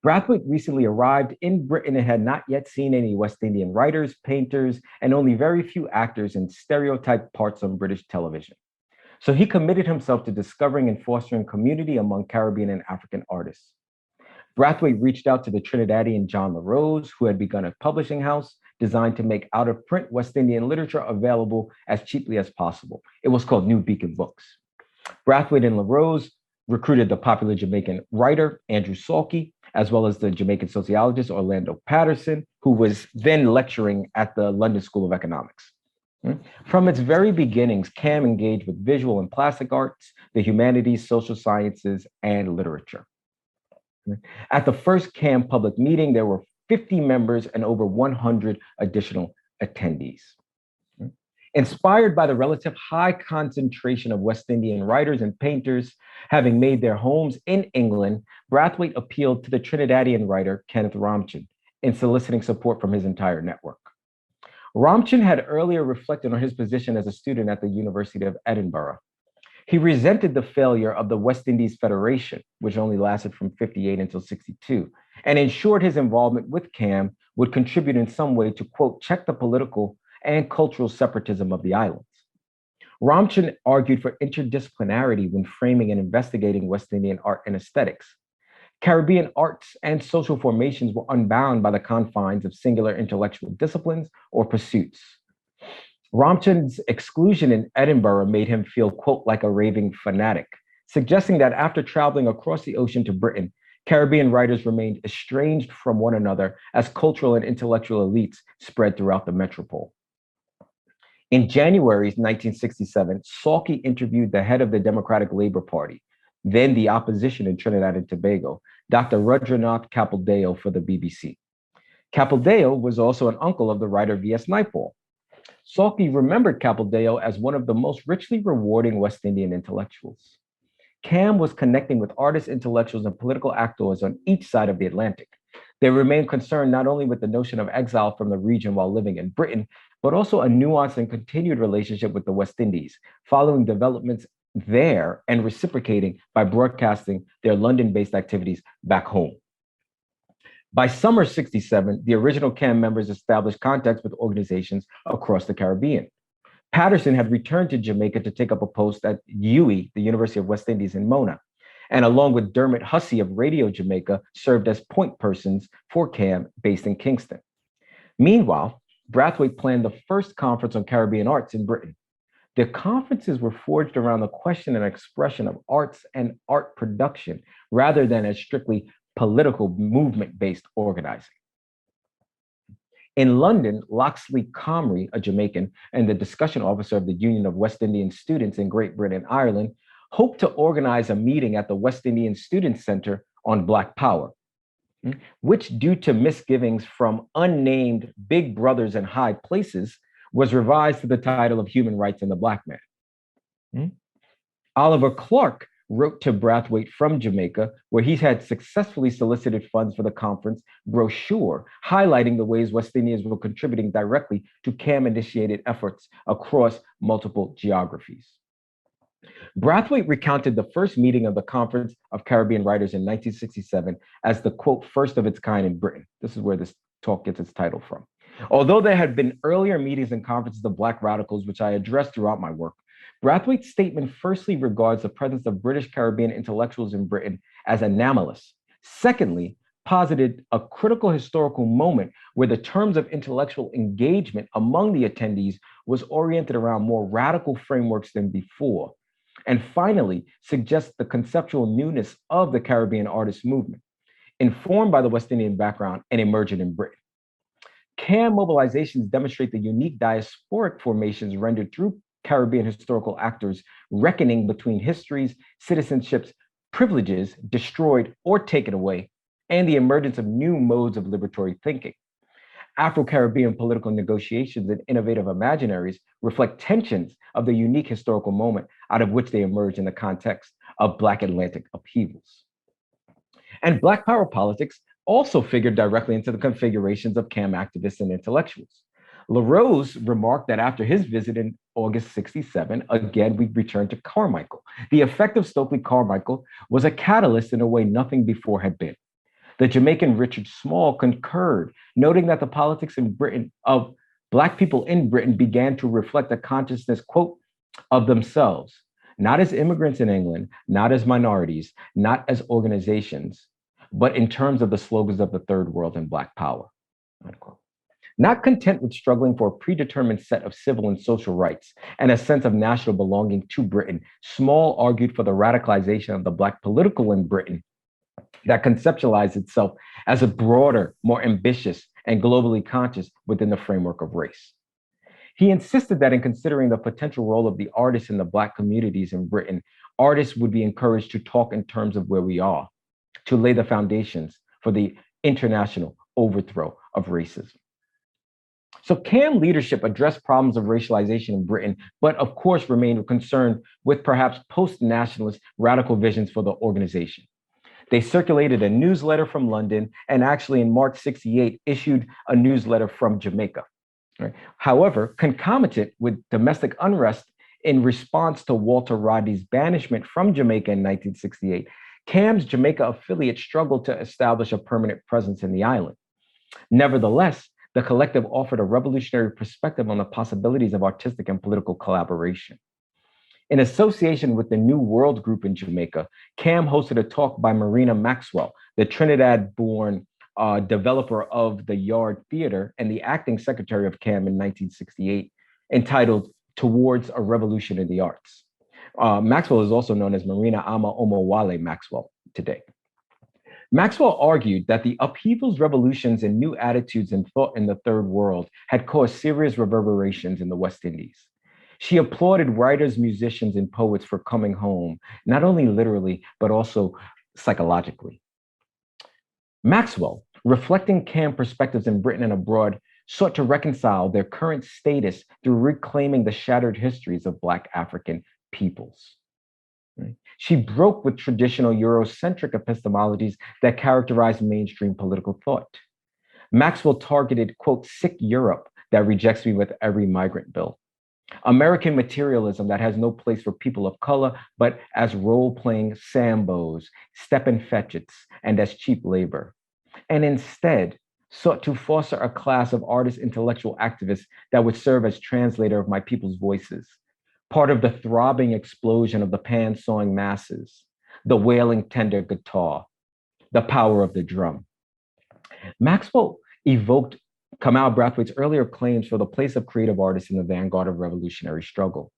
Brathwaite recently arrived in Britain and had not yet seen any West Indian writers, painters, and only very few actors in stereotyped parts on British television. So he committed himself to discovering and fostering community among Caribbean and African artists. Brathwaite reached out to the Trinidadian John LaRose, who had begun a publishing house designed to make out-of-print West Indian literature available as cheaply as possible. It was called New Beacon Books. Brathwaite and LaRose recruited the popular Jamaican writer Andrew Salkey, as well as the Jamaican sociologist Orlando Patterson, who was then lecturing at the London School of Economics. From its very beginnings, CAM engaged with visual and plastic arts, the humanities, social sciences, and literature. At the first CAM public meeting, there were 50 members and over 100 additional attendees. Inspired by the relative high concentration of West Indian writers and painters having made their homes in England, Brathwaite appealed to the Trinidadian writer Kenneth Ramchin in soliciting support from his entire network. Ramchin had earlier reflected on his position as a student at the University of Edinburgh. He resented the failure of the West Indies Federation, which only lasted from 58 until 62, and ensured his involvement with CAM would contribute in some way to, quote, check the political and cultural separatism of the islands. Ramchin argued for interdisciplinarity when framing and investigating West Indian art and aesthetics. Caribbean arts and social formations were unbound by the confines of singular intellectual disciplines or pursuits. Ramchin's exclusion in Edinburgh made him feel, quote, like a raving fanatic, suggesting that after traveling across the ocean to Britain, Caribbean writers remained estranged from one another as cultural and intellectual elites spread throughout the metropole. In January 1967, Salkey interviewed the head of the Democratic Labour Party, then the opposition in Trinidad and Tobago, Dr. Rudranath Kapildeo, for the BBC. Kapildeo was also an uncle of the writer V.S. Naipaul. Salkey remembered Kapildeo as one of the most richly rewarding West Indian intellectuals. CAM was connecting with artists, intellectuals, and political actors on each side of the Atlantic. They remained concerned not only with the notion of exile from the region while living in Britain, but also a nuanced and continued relationship with the West Indies, following developments there and reciprocating by broadcasting their London-based activities back home. By summer 67, the original CAM members established contacts with organizations across the Caribbean. Patterson had returned to Jamaica to take up a post at UWI, the University of West Indies in Mona, and along with Dermot Hussey of Radio Jamaica, served as point persons for CAM based in Kingston. Meanwhile, Brathwaite planned the first conference on Caribbean arts in Britain. The conferences were forged around the question and expression of arts and art production, rather than as strictly political movement-based organizing. In London, Loxley Comrie, a Jamaican and the discussion officer of the Union of West Indian Students in Great Britain and Ireland, hoped to organize a meeting at the West Indian Students Center on Black Power, which, due to misgivings from unnamed big brothers in high places, was revised to the title of Human Rights and the Black Man. Oliver Clark wrote to Brathwaite from Jamaica, where he had successfully solicited funds for the conference brochure, highlighting the ways West Indians were contributing directly to CAM-initiated efforts across multiple geographies. Brathwaite recounted the first meeting of the Conference of Caribbean Writers in 1967 as the, quote, first of its kind in Britain. This is where this talk gets its title from. Although there had been earlier meetings and conferences of Black radicals, which I addressed throughout my work, Brathwaite's statement firstly regards the presence of British Caribbean intellectuals in Britain as anomalous. Secondly, posited a critical historical moment where the terms of intellectual engagement among the attendees was oriented around more radical frameworks than before. And finally, suggests the conceptual newness of the Caribbean artist movement, informed by the West Indian background and emergent in Britain. CAM mobilizations demonstrate the unique diasporic formations rendered through Caribbean historical actors reckoning between histories, citizenships, privileges destroyed or taken away, and the emergence of new modes of liberatory thinking. Afro-Caribbean political negotiations and innovative imaginaries reflect tensions of the unique historical moment out of which they emerge in the context of Black Atlantic upheavals. And Black power politics also figured directly into the configurations of CAM activists and intellectuals. LaRose remarked that after his visit in August 67, again, we returned to Carmichael. The effect of Stokely Carmichael was a catalyst in a way nothing before had been. The Jamaican Richard Small concurred, noting that the politics in Britain of Black people in Britain began to reflect a consciousness, quote, of themselves, not as immigrants in England, not as minorities, not as organizations, but in terms of the slogans of the Third World and Black power, unquote. Not content with struggling for a predetermined set of civil and social rights and a sense of national belonging to Britain, Small argued for the radicalization of the Black political in Britain that conceptualized itself as a broader, more ambitious, and globally conscious within the framework of race. He insisted that in considering the potential role of the artists in the Black communities in Britain, artists would be encouraged to talk in terms of where we are, to lay the foundations for the international overthrow of racism. So CAM leadership addressed problems of racialization in Britain, but of course remained concerned with perhaps post-nationalist radical visions for the organization. They circulated a newsletter from London and actually in March 68 issued a newsletter from Jamaica. Right? However, concomitant with domestic unrest in response to Walter Rodney's banishment from Jamaica in 1968, CAM's Jamaica affiliate struggled to establish a permanent presence in the island. Nevertheless, the collective offered a revolutionary perspective on the possibilities of artistic and political collaboration. In association with the New World Group in Jamaica, CAM hosted a talk by Marina Maxwell, the Trinidad-born developer of the Yard Theater and the acting secretary of CAM in 1968, entitled Towards a Revolution in the Arts. Maxwell is also known as Marina Ama Omowale Maxwell today. Maxwell argued that the upheavals, revolutions, and new attitudes and thought in the Third World had caused serious reverberations in the West Indies. She applauded writers, musicians, and poets for coming home, not only literally, but also psychologically. Maxwell, reflecting CAM perspectives in Britain and abroad, sought to reconcile their current status through reclaiming the shattered histories of Black African peoples. Right? She broke with traditional Eurocentric epistemologies that characterize mainstream political thought. Maxwell targeted, quote, sick Europe that rejects me with every migrant bill. American materialism that has no place for people of color, but as role-playing sambos, step-and-fetchits, and as cheap labor. And instead, sought to foster a class of artist intellectual activists that would serve as translator of my people's voices, part of the throbbing explosion of the pan-sawing masses, the wailing tender guitar, the power of the drum. Maxwell evoked Kamau Brathwaite's earlier claims for the place of creative artists in the vanguard of revolutionary struggle.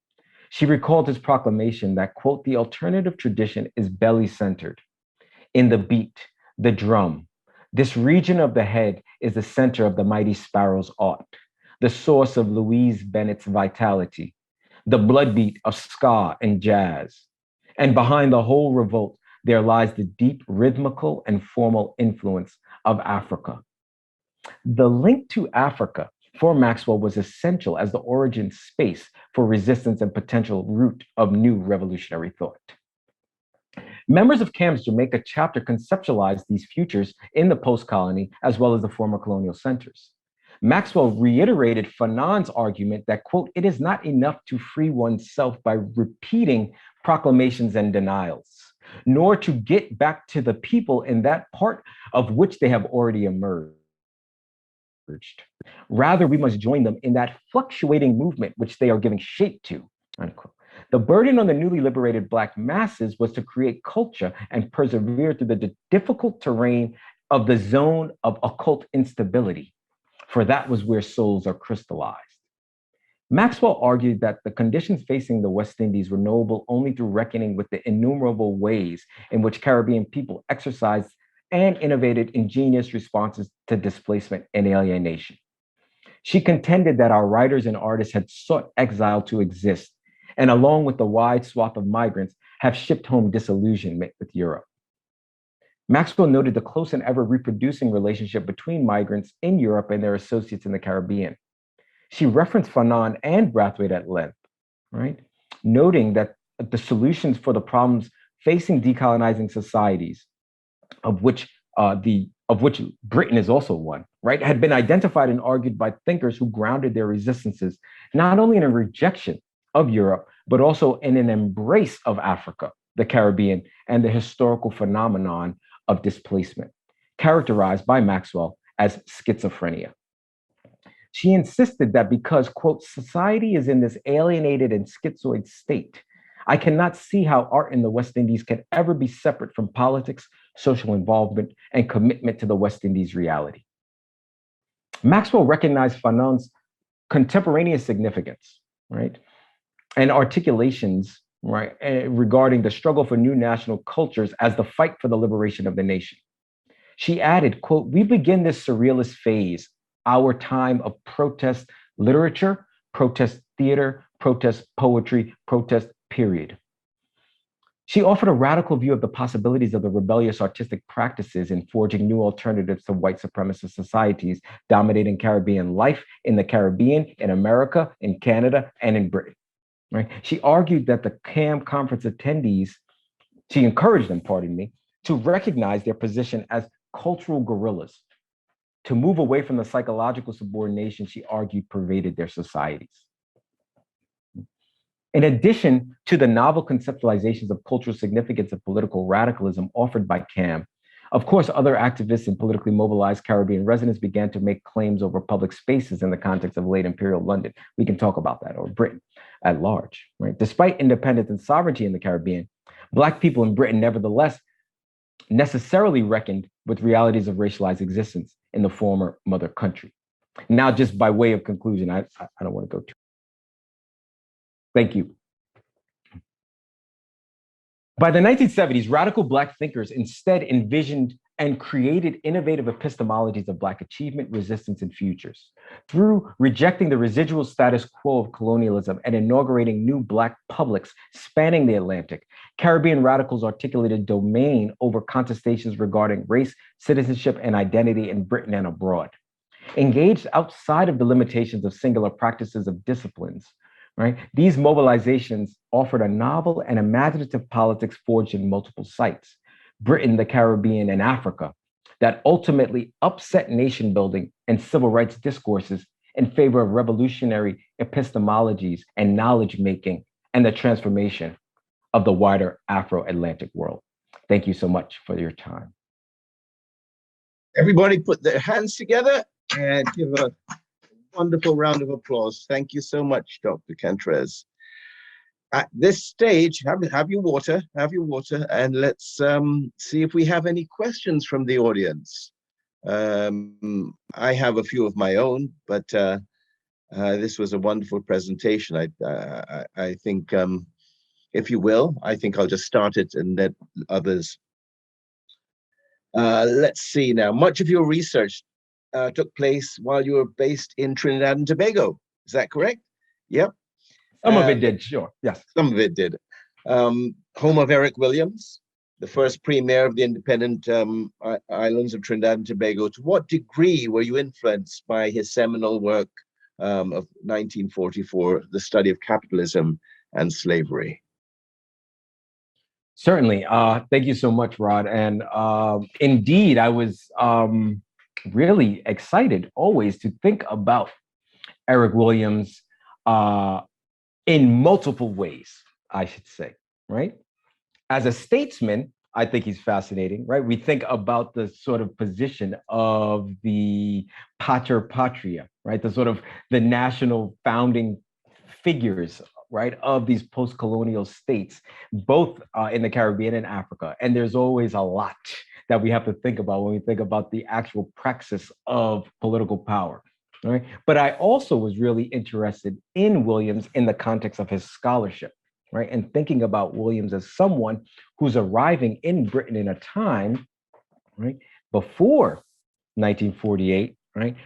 She recalled his proclamation that, quote, the alternative tradition is belly-centered. In the beat, the drum, this region of the head is the center of the mighty sparrow's art, the source of Louise Bennett's vitality, the bloodbeat of ska and jazz. And behind the whole revolt, there lies the deep rhythmical and formal influence of Africa. The link to Africa for Maxwell was essential as the origin space for resistance and potential root of new revolutionary thought. Members of CAM's Jamaica chapter conceptualized these futures in the post-colony as well as the former colonial centers. Maxwell reiterated Fanon's argument that, quote, it is not enough to free oneself by repeating proclamations and denials, nor to get back to the people in that part of which they have already emerged. Rather, we must join them in that fluctuating movement which they are giving shape to, unquote. The burden on the newly liberated Black masses was to create culture and persevere through the difficult terrain of the zone of occult instability, for that was where souls are crystallized. Maxwell argued that the conditions facing the West Indies were knowable only through reckoning with the innumerable ways in which Caribbean people exercised and innovated ingenious responses to displacement and alienation. She contended that our writers and artists had sought exile to exist, and along with the wide swath of migrants, have shipped home disillusionment with Europe. Maxwell noted the close and ever reproducing relationship between migrants in Europe and their associates in the Caribbean. She referenced Fanon and Brathwaite at length, right? Noting that the solutions for the problems facing decolonizing societies, of which Britain is also one, right, had been identified and argued by thinkers who grounded their resistances not only in a rejection of Europe, but also in an embrace of Africa, the Caribbean, and the historical phenomenon of displacement. characterized by Maxwell as schizophrenia. She insisted that because, quote, society is in this alienated and schizoid state, I cannot see how art in the West Indies can ever be separate from politics, social involvement, and commitment to the West Indies reality. Maxwell recognized Fanon's contemporaneous significance, right, and articulations, right, regarding the struggle for new national cultures as the fight for the liberation of the nation. She added, quote, we begin this surrealist phase, our time of protest literature, protest theater, protest poetry, protest period. She offered a radical view of the possibilities of the rebellious artistic practices in forging new alternatives to white supremacist societies dominating Caribbean life in the Caribbean, in America, in Canada, and in Britain. Right? She argued that the CAM conference attendees, she encouraged them, pardon me, to recognize their position as cultural guerrillas, to move away from the psychological subordination she argued pervaded their societies. In addition to the novel conceptualizations of cultural significance of political radicalism offered by CAM, of course, other activists and politically mobilized Caribbean residents began to make claims over public spaces in the context of late imperial London. We can talk about that, or Britain at large, right? Despite independence and sovereignty in the Caribbean, Black people in Britain nevertheless necessarily reckoned with realities of racialized existence in the former mother country. Now, just by way of conclusion, I don't want to go too. Thank you. By the 1970s, radical Black thinkers instead envisioned and created innovative epistemologies of Black achievement, resistance, and futures. Through rejecting the residual status quo of colonialism and inaugurating new Black publics spanning the Atlantic, Caribbean radicals articulated domain over contestations regarding race, citizenship, and identity in Britain and abroad. Engaged outside of the limitations of singular practices of disciplines, right? These mobilizations offered a novel and imaginative politics forged in multiple sites, Britain, the Caribbean, and Africa, that ultimately upset nation building and civil rights discourses in favor of revolutionary epistemologies and knowledge making and the transformation of the wider Afro-Atlantic world. Thank you so much for your time. Everybody put their hands together and give a wonderful round of applause. Thank you so much, Dr. Cantres. At this stage, have your water, and let's see if we have any questions from the audience. I have a few of my own, but this was a wonderful presentation. I think, if you will, I think I'll just start it and let others. Let's see now. Much of your research took place while you were based in Trinidad and Tobago. Is that correct? Yep. Some of it did, sure. Yes. Some of it did. Home of Eric Williams, the first premier of the independent islands of Trinidad and Tobago. To what degree were you influenced by his seminal work of 1944, The Study of Capitalism and Slavery? Certainly. Thank you so much, Rod. And indeed, I was really excited always to think about Eric Williams in multiple ways, I should say, right? As a statesman, I think he's fascinating, right? We think about the sort of position of the pater patria, right? The sort of the national founding figures, right, of these post-colonial states, both in the Caribbean and Africa. And there's always a lot that we have to think about when we think about the actual praxis of political power. Right? But I also was really interested in Williams in the context of his scholarship, right? And thinking about Williams as someone who's arriving in Britain in a time, right, before 1948, right,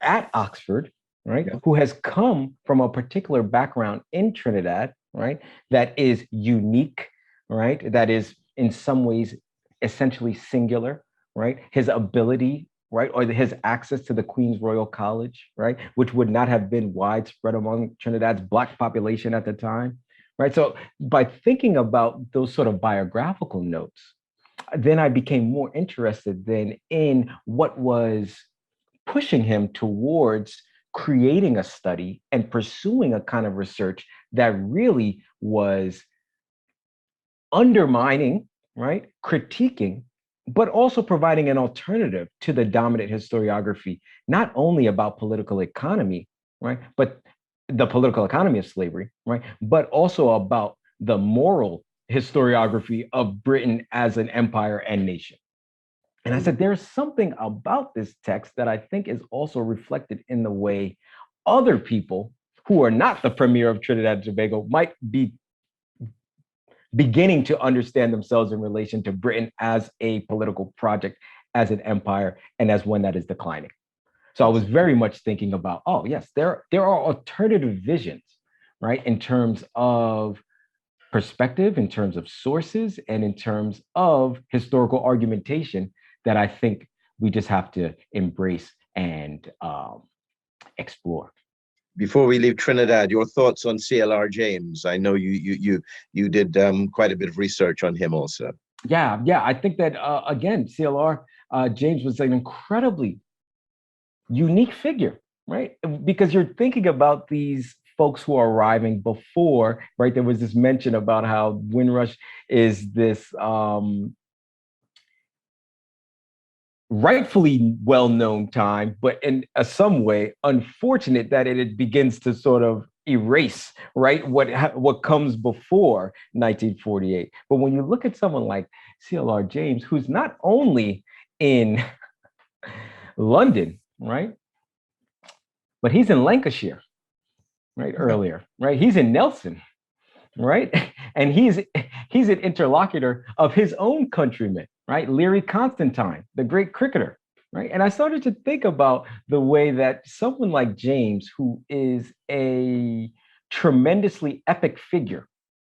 at Oxford, right, who has come from a particular background in Trinidad, right, that is unique, right, that is in some ways essentially singular, right? His ability, right, or his access to the Queen's Royal College, right, which would not have been widespread among Trinidad's Black population at the time, right? So by thinking about those sort of biographical notes, then I became more interested then in what was pushing him towards creating a study and pursuing a kind of research that really was undermining, right, critiquing but also providing an alternative to the dominant historiography, not only about political economy, right, but the political economy of slavery, right, but also about the moral historiography of Britain as an empire and nation. And I said, there's something about this text that I think is also reflected in the way other people who are not the premier of Trinidad and Tobago might be beginning to understand themselves in relation to Britain as a political project, as an empire, and as one that is declining. So I was very much thinking about, oh, yes, there are alternative visions, right, in terms of perspective, in terms of sources, and in terms of historical argumentation that I think we just have to embrace and explore. Before we leave Trinidad, your thoughts on CLR James? I know you did quite a bit of research on him also. Yeah, I think that again, CLR James was an incredibly unique figure, right? Because you're thinking about these folks who are arriving before, right? There was this mention about how Windrush is this rightfully well-known time, but in some way unfortunate that it begins to sort of erase, right, what comes before 1948. But when you look at someone like CLR James, who's not only in London, right, but he's in Lancashire, right, earlier, right? He's in Nelson, right? And he's an interlocutor of his own countrymen, right? Leary Constantine, the great cricketer, right? And I started to think about the way that someone like James, who is a tremendously epic figure,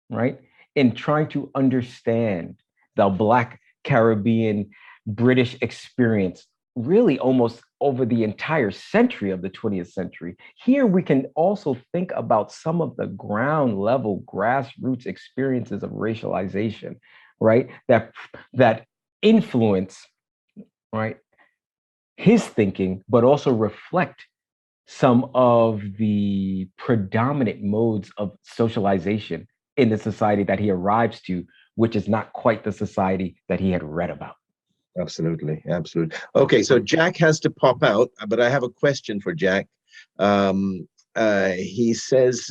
right, in trying to understand the Black Caribbean British experience, really almost over the entire century of the 20th century. Here we can also think about some of the ground level grassroots experiences of racialization, right, that influence, right, his thinking, but also reflect some of the predominant modes of socialization in the society that he arrives to, which is not quite the society that he had read about. Absolutely. Okay, so Jack has to pop out, but I have a question for Jack. He says,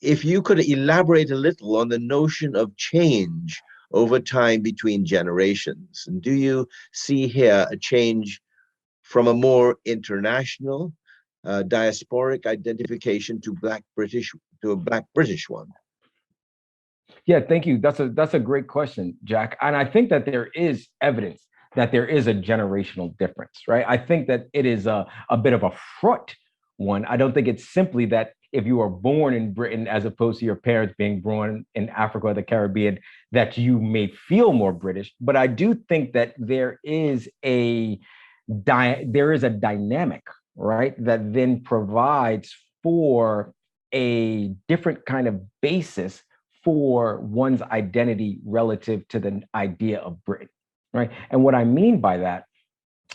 if you could elaborate a little on the notion of change over time between generations, and do you see here a change from a more international, diasporic identification to a Black British one? Yeah, thank you. That's a great question, Jack. And I think that there is evidence that there is a generational difference, right? I think that it is a bit of a fraught one. I don't think it's simply that if you are born in Britain as opposed to your parents being born in Africa or the Caribbean, that you may feel more British. But I do think that there is a dynamic, right, that then provides for a different kind of basis for one's identity relative to the idea of Britain, right? And what I mean by that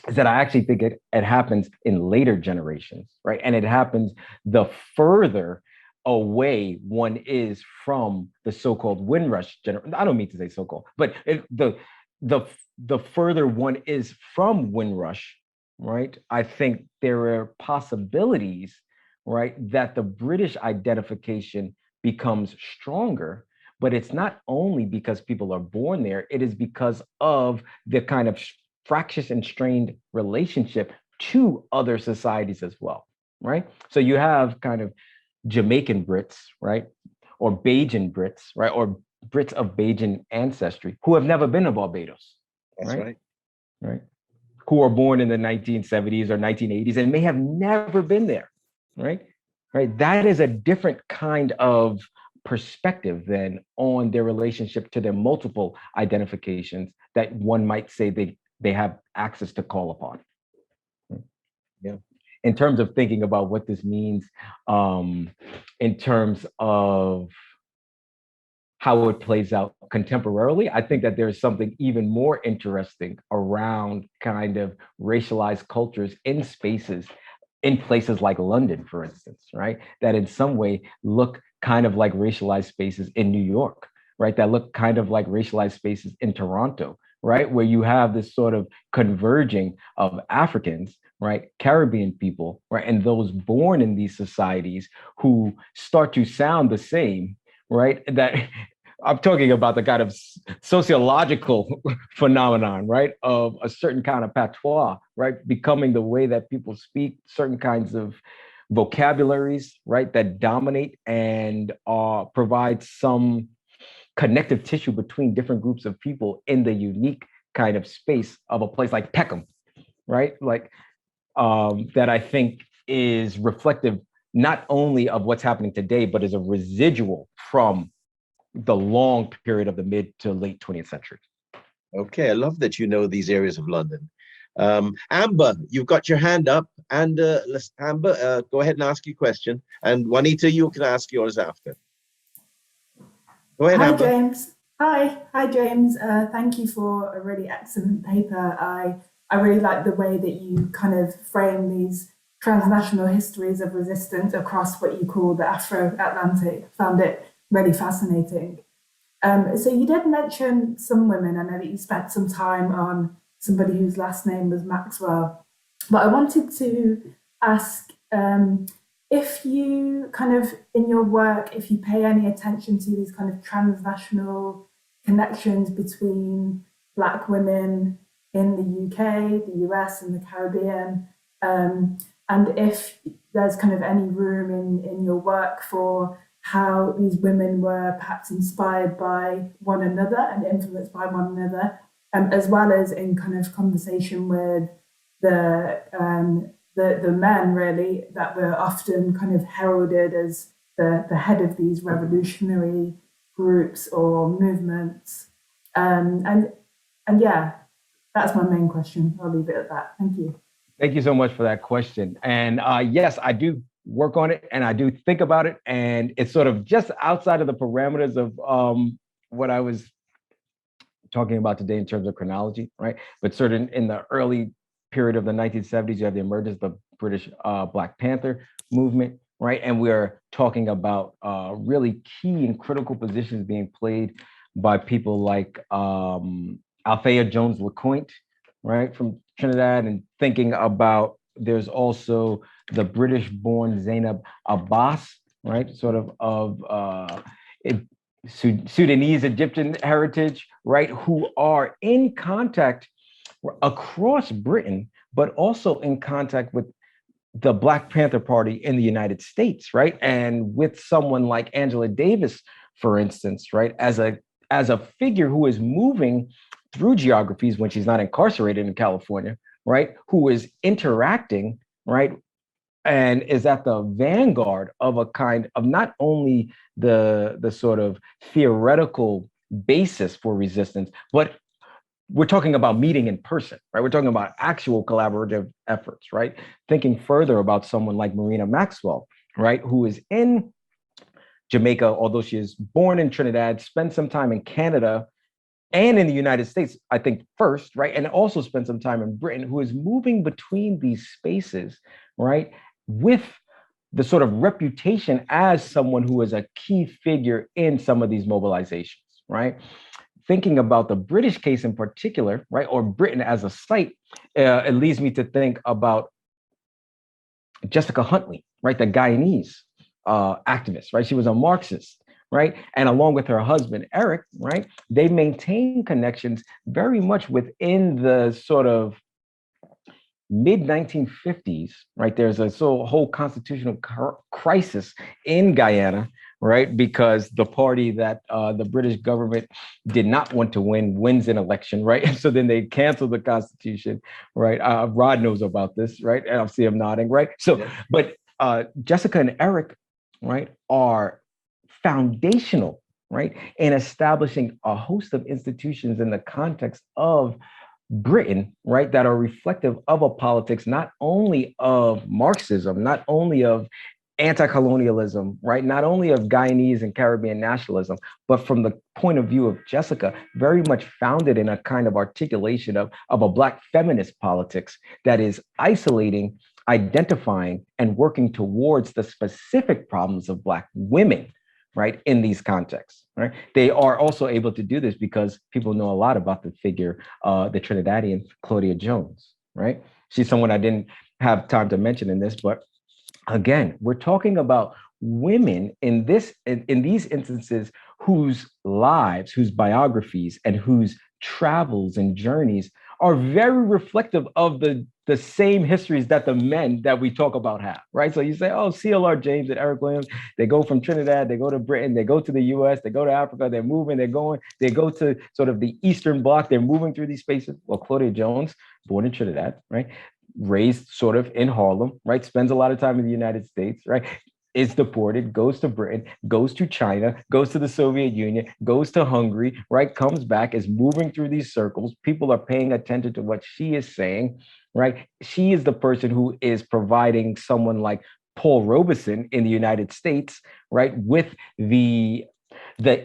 is that I actually think it happens in later generations, right? And it happens the further away one is from the so-called Windrush generation. I don't mean to say so-called, but the further one is from Windrush, right? I think there are possibilities, right, that the British identification becomes stronger, but it's not only because people are born there, it is because of the kind of fractious and strained relationship to other societies as well, right? So you have kind of Jamaican Brits, right, or Bajan Brits, right, or Brits of Bajan ancestry who have never been to Barbados. That's right. Right. Who are born in the 1970s or 1980s and may have never been there, right? Right. That is a different kind of perspective than on their relationship to their multiple identifications that one might say they have access to call upon. Yeah. In terms of thinking about what this means, in terms of how it plays out contemporarily, I think that there's something even more interesting around kind of racialized cultures in places like London, for instance, right? That in some way look kind of like racialized spaces in New York, right? That look kind of like racialized spaces in Toronto, right? Where you have this sort of converging of Africans, right? Caribbean people, right? And those born in these societies who start to sound the same, right? That I'm talking about the kind of sociological phenomenon, right? Of a certain kind of patois, right? Becoming the way that people speak, certain kinds of vocabularies, right? That dominate and provide some connective tissue between different groups of people in the unique kind of space of a place like Peckham, right? Like that I think is reflective not only of what's happening today, but is a residual from the long period of the mid to late 20th century. Okay, I love that you know these areas of London. Amber, you've got your hand up, and Amber, go ahead and ask your question. And Juanita, you can ask yours after. Go ahead, Hi, Amber. James. Hi, James. Thank you for a really excellent paper. I really like the way that you kind of frame these transnational histories of resistance across what you call the Afro-Atlantic. Found it really fascinating. So you did mention some women. I know that you spent some time on somebody whose last name was Maxwell, but I wanted to ask if you kind of, in your work, if you pay any attention to these kind of transnational connections between Black women in the UK, the US, and the Caribbean, and if there's kind of any room in your work for how these women were perhaps inspired by one another and influenced by one another, as well as in kind of conversation with the men, really, that were often kind of heralded as the head of these revolutionary groups or movements. And yeah, that's my main question. I'll leave it at that. Thank you. Thank you so much for that question. And yes, I do work on it and I do think about it. And it's sort of just outside of the parameters of what I was talking about today in terms of chronology, right? But certain in the early period of the 1970s, you have the emergence of the British Black Panther movement, right? And we're talking about really key and critical positions being played by people like Althea Jones LeCointe, right, from Trinidad, and thinking about there's also the British-born Zainab Abbas, right, sort of Sudanese Egyptian heritage, right, who are in contact across Britain, but also in contact with the Black Panther Party in the United States, right, and with someone like Angela Davis, for instance, right, as a figure who is moving through geographies when she's not incarcerated in California, right, who is interacting, right, and is at the vanguard of a kind of not only the sort of theoretical basis for resistance, but we're talking about meeting in person, right? We're talking about actual collaborative efforts, right? Thinking further about someone like Marina Maxwell, right, who is in Jamaica, although she is born in Trinidad, spent some time in Canada and in the United States, I think first, right? And also spent some time in Britain, who is moving between these spaces, right? With the sort of reputation as someone who is a key figure in some of these mobilizations, right? Thinking about the British case in particular, right? Or Britain as a site, it leads me to think about Jessica Huntley, right? The Guyanese activist, right? She was a Marxist, right? And along with her husband, Eric, right? They maintain connections very much within the sort of mid-1950s, right? There's a whole constitutional crisis in Guyana, right? Because the party that the British government did not want to wins an election, right? So then they canceled the constitution, right? Rod knows about this, right? And I'll see him nodding, right? So, yeah. But Jessica and Eric, right, are foundational, right, in establishing a host of institutions in the context of Britain, right, that are reflective of a politics not only of Marxism, not only of anti-colonialism, right, not only of Guyanese and Caribbean nationalism, but from the point of view of Jessica, very much founded in a kind of articulation of a Black feminist politics that is isolating, identifying, and working towards the specific problems of Black women, right, in these contexts, right? They are also able to do this because people know a lot about the figure, the Trinidadian Claudia Jones, right? She's someone I didn't have time to mention in this, but again, we're talking about women in these instances whose lives, whose biographies, and whose travels and journeys are very reflective of the same histories that the men that we talk about have, right? So you say, oh, C.L.R. James and Eric Williams, they go from Trinidad, they go to Britain, they go to the US, they go to Africa, they're moving, they go to sort of the Eastern Bloc, they're moving through these spaces. Well, Claudia Jones, born in Trinidad, right? Raised sort of in Harlem, right? Spends a lot of time in the United States, right? Is deported, goes to Britain, goes to China, goes to the Soviet Union, goes to Hungary, right? Comes back, is moving through these circles. People are paying attention to what she is saying, right? She is the person who is providing someone like Paul Robeson in the United States, right? With the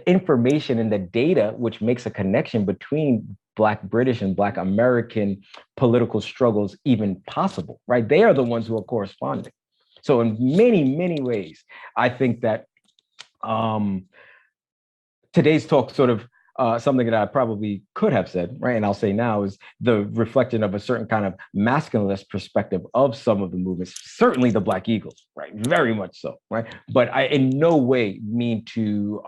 information and the data, which makes a connection between Black British and Black American political struggles even possible, right? They are the ones who are corresponding. So in many, many ways, I think that today's talk sort of something that I probably could have said, right? And I'll say now is the reflection of a certain kind of masculinist perspective of some of the movements, certainly the Black Eagles, right? Very much so, right? But I in no way mean to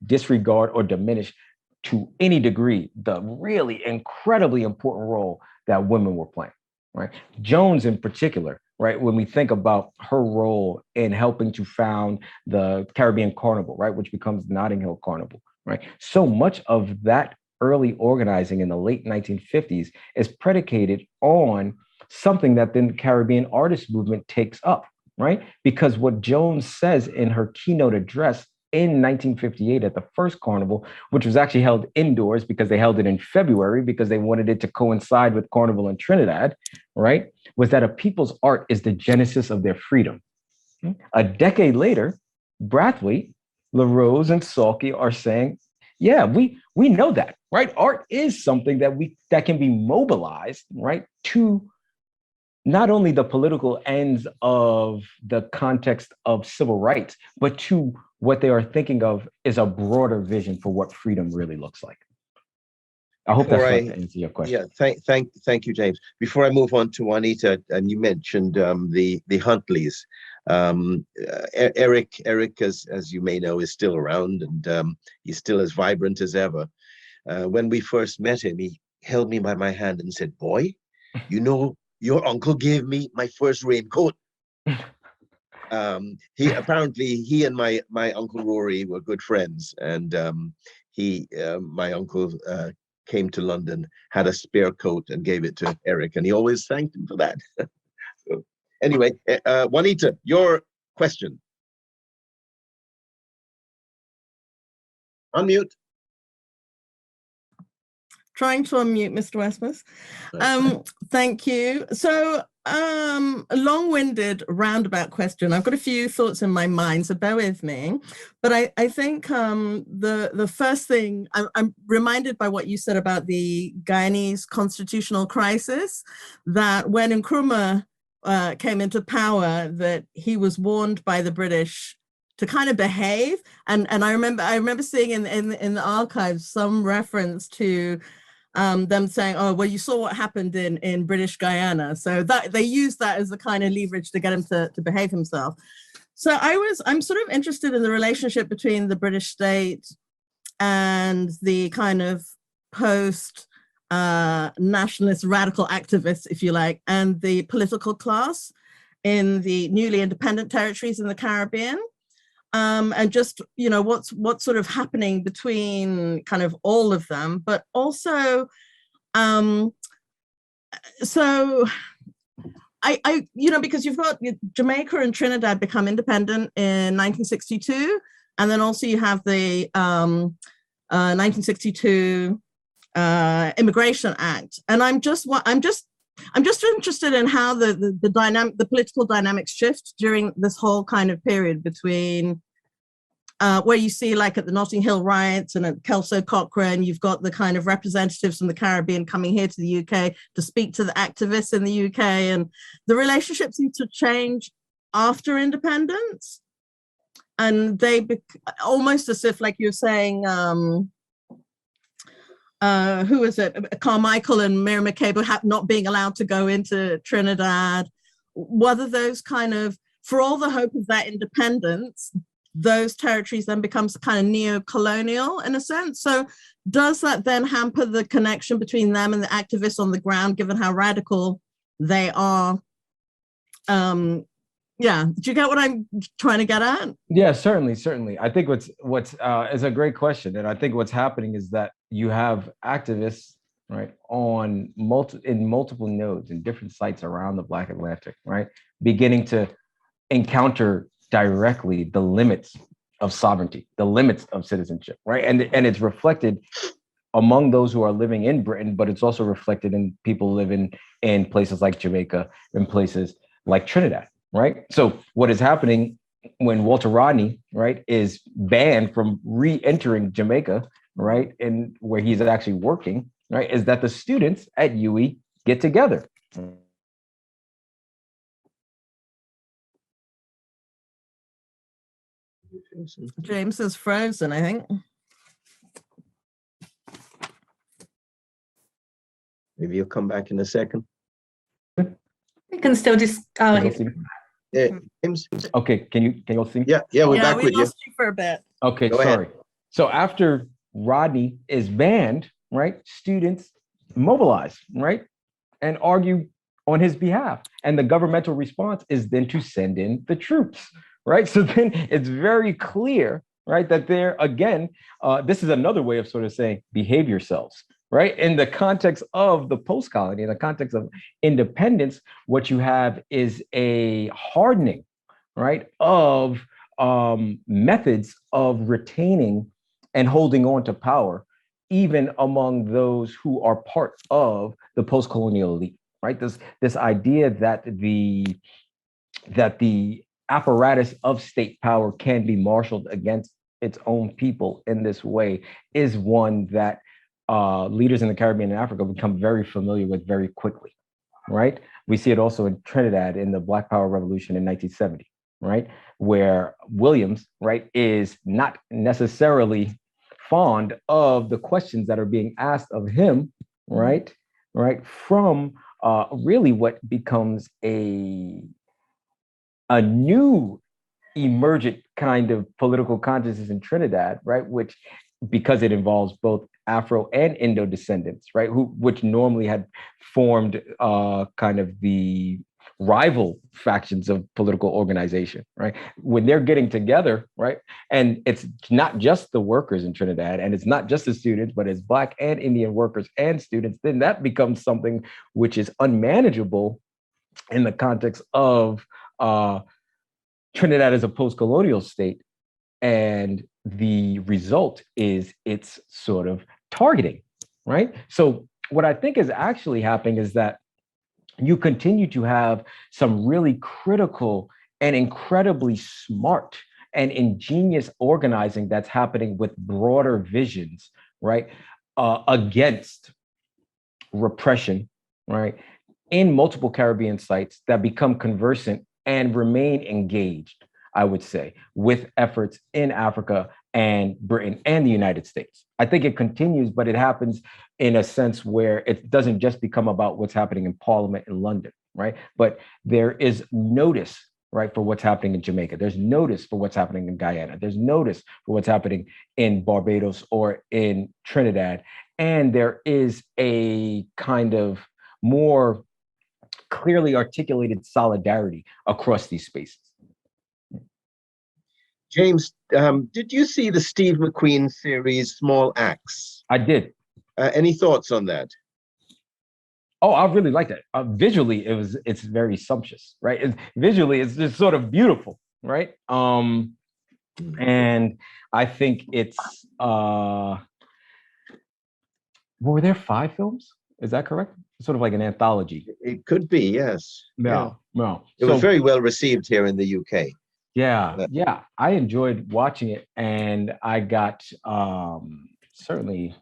disregard or diminish to any degree the really incredibly important role that women were playing, right? Jones in particular, right? When we think about her role in helping to found the Caribbean Carnival, right? Which becomes the Notting Hill Carnival, right? So much of that early organizing in the late 1950s is predicated on something that then the Caribbean artist movement takes up, right? Because what Jones says in her keynote address in 1958 at the first carnival, which was actually held indoors because they held it in February because they wanted it to coincide with Carnival in Trinidad, right? Was that a people's art is the genesis of their freedom. A decade later, Brathwaite, LaRose, and Salke are saying, yeah, we know that, right? Art is something that can be mobilized, right, to not only the political ends of the context of civil rights, but to what they are thinking of is a broader vision for what freedom really looks like. I hope that's going to answer your question. Yeah, thank you, James. Before I move on to Juanita, and you mentioned the Huntleys. Eric, as you may know, is still around, and he's still as vibrant as ever. When we first met him, he held me by my hand and said, "Boy, you know, your uncle gave me my first raincoat." He and my uncle Rory were good friends, and my uncle came to London, had a spare coat, and gave it to Eric, and he always thanked him for that. So, anyway, Juanita, your question. Unmute. Trying to unmute, Mr. Westmaas. Thank you. So, a long-winded roundabout question. I've got a few thoughts in my mind, so bear with me. But I think the first thing, I'm reminded by what you said about the Guyanese constitutional crisis, that when Nkrumah came into power, that he was warned by the British to kind of behave. And I remember seeing in the archives some reference to them saying, "Oh, well, you saw what happened in British Guyana." So that they used that as a kind of leverage to get him to behave himself. So I'm sort of interested in the relationship between the British state and the kind of post nationalist radical activists, if you like, and the political class in the newly independent territories in the Caribbean. And just, you know, what's sort of happening between kind of all of them, but also, so I you know, because you've got Jamaica and Trinidad become independent in 1962, and then also you have the 1962 Immigration Act, and I'm just interested in how the political dynamics shift during this whole kind of period between where you see, like at the Notting Hill riots and at Kelso Cochrane, you've got the kind of representatives from the Caribbean coming here to the UK to speak to the activists in the UK, and the relationship seems to change after independence. and they almost as if, like you're saying, who is it? Carmichael and Miriam Makeba not being allowed to go into Trinidad. Whether those kind of, for all the hope of that independence, those territories then becomes kind of neo-colonial in a sense. So does that then hamper the connection between them and the activists on the ground, given how radical they are? Yeah, do you get what I'm trying to get at? Yeah, certainly. I think what's is a great question, and I think what's happening is that you have activists, right, in multiple nodes in different sites around the Black Atlantic, right, beginning to encounter directly the limits of sovereignty, the limits of citizenship, right, and it's reflected among those who are living in Britain, but it's also reflected in people living in places like Jamaica, in places like Trinidad. Right. So what is happening when Walter Rodney, right, is banned from re-entering Jamaica, right, and where he's actually working, right, is that the students at UWI get together. James is frozen, I think. Maybe you'll come back in a second. We can still just. Yeah, James. Okay, can you all see me? Yeah, we're back with you. We lost you for a bit. Okay, Go sorry. ahead. So after Rodney is banned, right, students mobilize, right, and argue on his behalf. And the governmental response is then to send in the troops, right? So then it's very clear, right, that there, again, this is another way of sort of saying, behave yourselves, right? In the context of the post-colony, in the context of independence, what you have is a hardening, right, of methods of retaining and holding on to power, even among those who are part of the post-colonial elite, right? This idea that the apparatus of state power can be marshaled against its own people in this way is one that leaders in the Caribbean and Africa become very familiar with very quickly, right? We see it also in Trinidad in the Black Power Revolution in 1970, right? Where Williams, right, is not necessarily fond of the questions that are being asked of him, right? From really what becomes a new emergent kind of political consciousness in Trinidad, right? Which, because it involves both Afro and Indo descendants, right? Which normally had formed kind of the rival factions of political organization, right? When they're getting together, right? And it's not just the workers in Trinidad, and it's not just the students, but it's Black and Indian workers and students, then that becomes something which is unmanageable in the context of Trinidad as a post-colonial state. And the result is its sort of targeting, right? So what I think is actually happening is that you continue to have some really critical and incredibly smart and ingenious organizing that's happening with broader visions, right? Against repression, right? In multiple Caribbean sites that become conversant and remain engaged, I would say, with efforts in Africa and Britain and the United States. I think it continues, but it happens in a sense where it doesn't just become about what's happening in Parliament in London, right? But there is notice, right, for what's happening in Jamaica. There's notice for what's happening in Guyana. There's notice for what's happening in Barbados or in Trinidad. And there is a kind of more clearly articulated solidarity across these spaces. James, did you see the Steve McQueen series, Small Acts? I did. Any thoughts on that? Oh, I really liked it. Visually, it's very sumptuous, right? Visually, it's just sort of beautiful, right? And I think it's, were there 5 films? Is that correct? Sort of like an anthology. It could be, yes. No. It was very well received here in the UK. Yeah. I enjoyed watching it, and I got certainly,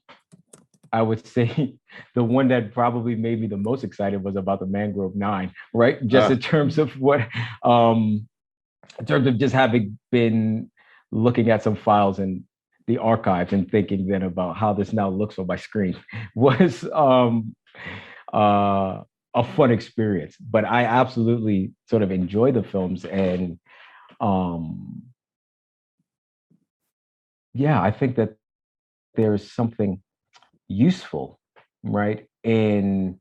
I would say the one that probably made me the most excited was about the Mangrove 9, right? Just in terms of what, in terms of just having been looking at some files in the archives and thinking then about how this now looks on my screen was a fun experience. But I absolutely sort of enjoy the films, and yeah, I think that there's something useful, right, in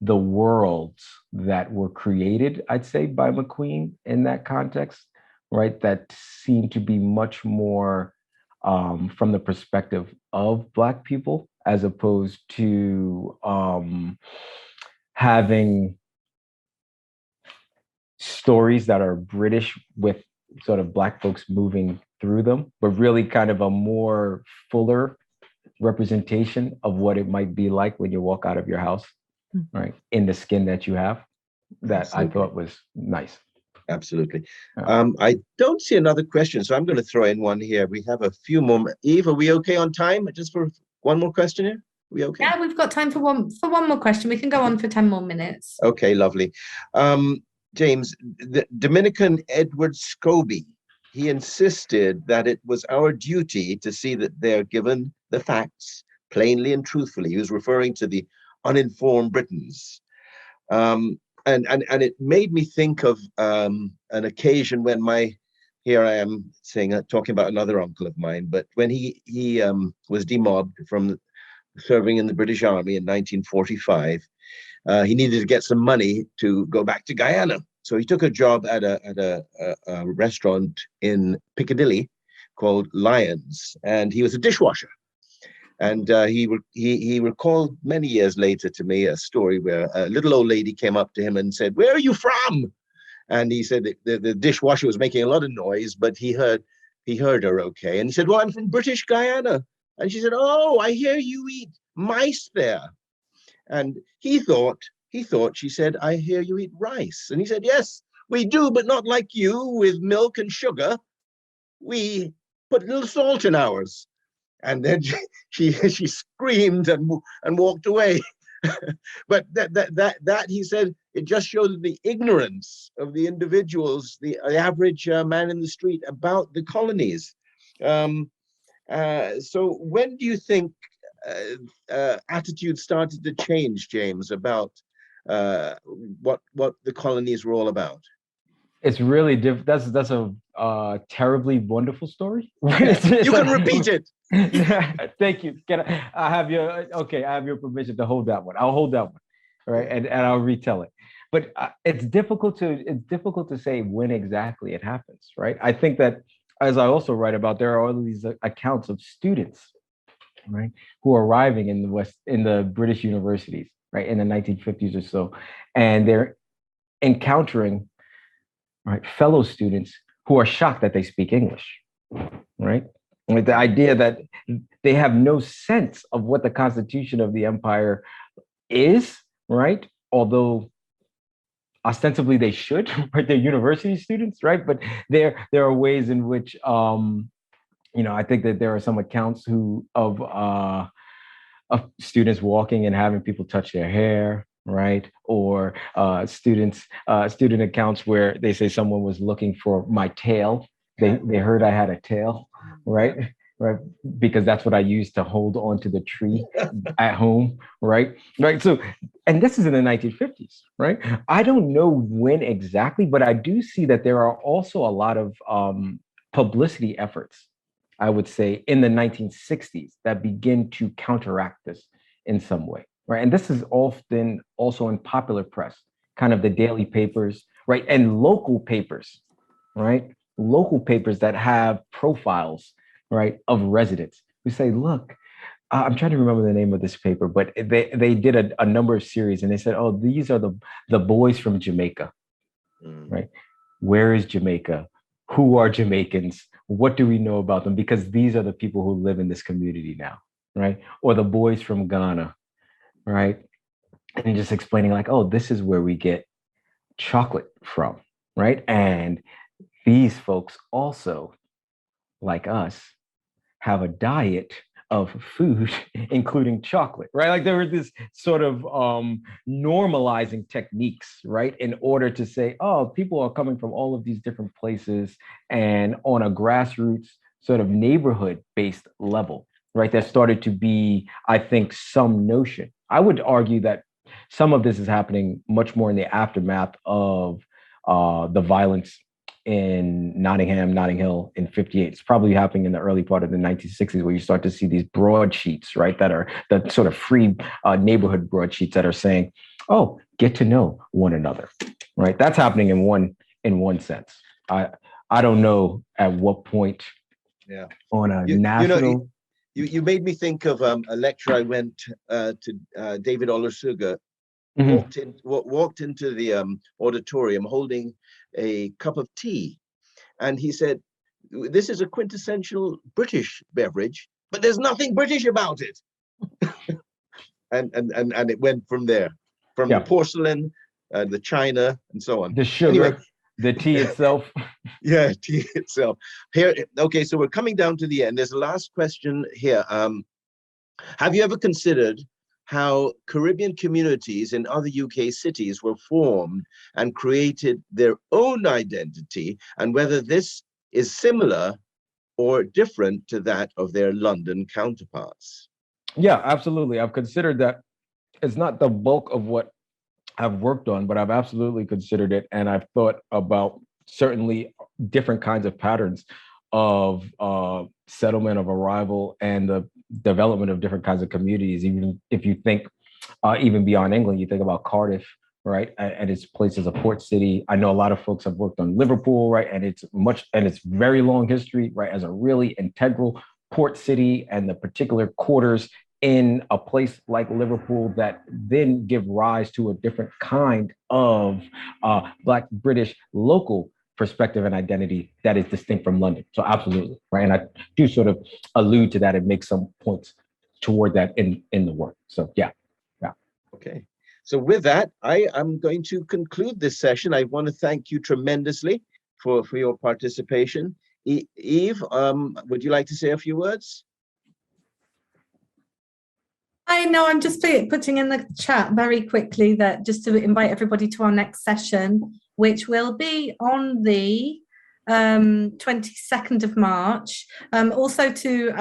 the worlds that were created, I'd say, by McQueen in that context, right, that seem to be much more from the perspective of Black people, as opposed to having stories that are British with sort of Black folks moving through them, but really kind of a more fuller representation of what it might be like when you walk out of your house, right, in the skin that you have, that Absolutely. I thought was nice. Absolutely. I don't see another question, so I'm going to throw in one here. We have a few more. Eve, are we okay on time? Just for one more question here? Are we okay? Yeah, we've got time for one more question. We can go on for 10 more minutes. Okay, lovely. James, the Dominican Edward Scobie, he insisted that it was our duty to see that they're given the facts plainly and truthfully. He was referring to the uninformed Britons. And it made me think of an occasion when here I am saying, talking about another uncle of mine, but when he was demobbed from serving in the British Army in 1945, he needed to get some money to go back to Guyana. So he took a job at a restaurant in Piccadilly called Lions, and he was a dishwasher. And he recalled many years later to me a story where a little old lady came up to him and said, "Where are you from?" And he said the dishwasher was making a lot of noise, but he heard her okay. And he said, "Well, I'm from British Guyana." And she said, "Oh, I hear you eat mice there." And he thought, she said, "I hear you eat rice." And he said, "Yes, we do, but not like you with milk and sugar. We put a little salt in ours." And then she screamed and walked away. But that he said, it just showed the ignorance of the individuals, the average man in the street, about the colonies. So when do you think attitudes started to change, James, about what the colonies were all about? It's really different. That's a terribly wonderful story. You can repeat it. Thank you. I have your permission to hold that one. I'll hold that one, right? And I'll retell it. But it's difficult to say when exactly it happens, right? I think that, as I also write about, there are all these accounts of students, right, who are arriving in the British universities, right, in the 1950s or so, and they're encountering, right, fellow students who are shocked that they speak English, right? With the idea that they have no sense of what the Constitution of the Empire is, right? Although ostensibly they should, right? They're university students, right? But there are ways in which, I think that there are some accounts of students walking and having people touch their hair, right? Or student accounts where they say someone was looking for my tail. They heard I had a tail, right? Right, because that's what I used to hold onto the tree at home, right? So, and this is in the 1950s, right? I don't know when exactly, but I do see that there are also a lot of publicity efforts, I would say, in the 1960s that begin to counteract this in some way, right? And this is often also in popular press, kind of the daily papers, right? And local papers, right? Local papers that have profiles, right, of residents who say, look, I'm trying to remember the name of this paper, but they did a number of series, and they said, oh, these are the boys from Jamaica, right? Where is Jamaica? Who are Jamaicans? What do we know about them? Because these are the people who live in this community now, right? Or the boys from Ghana, right? And just explaining like, oh, this is where we get chocolate from, right? And these folks also, like us, have a diet of food, including chocolate, right? Like there were this sort of normalizing techniques, right? In order to say, oh, people are coming from all of these different places, and on a grassroots sort of neighborhood-based level, right? There started to be, I think, some notion. I would argue that some of this is happening much more in the aftermath of the violence in Notting Hill in 58. It's probably happening in the early part of the 1960s, where you start to see these broadsheets, right? That are the sort of free neighborhood broadsheets that are saying, oh, get to know one another, right? That's happening in one sense. I don't know at what point on a national... You made me think of a lecture I went to. David Olusoga walked into the auditorium holding a cup of tea, and he said, "This is a quintessential British beverage, but there's nothing British about it." and it went from there, from the porcelain, the china, and so on. The sugar. Anyway, the tea itself. Yeah, tea itself. Here, okay, so we're coming down to the end. There's a last question here. Have you ever considered how Caribbean communities in other UK cities were formed and created their own identity, and whether this is similar or different to that of their London counterparts? Yeah, absolutely. I've considered that. It's not the bulk of what I've worked on, but I've absolutely considered it. And I've thought about certainly different kinds of patterns of settlement, of arrival, and the development of different kinds of communities. Even if you think even beyond England, you think about Cardiff, right? And its place as a port city. I know a lot of folks have worked on Liverpool, right? And it's very long history, right? As a really integral port city, and the particular quarters in a place like Liverpool that then give rise to a different kind of Black British local perspective and identity that is distinct from London. So absolutely, right? And I do sort of allude to that and make some points toward that in the work. So yeah. Okay. So with that, I am going to conclude this session. I want to thank you tremendously for your participation. Eve, would you like to say a few words? I know, I'm just putting in the chat very quickly that just to invite everybody to our next session, which will be on the 22nd of March. Also to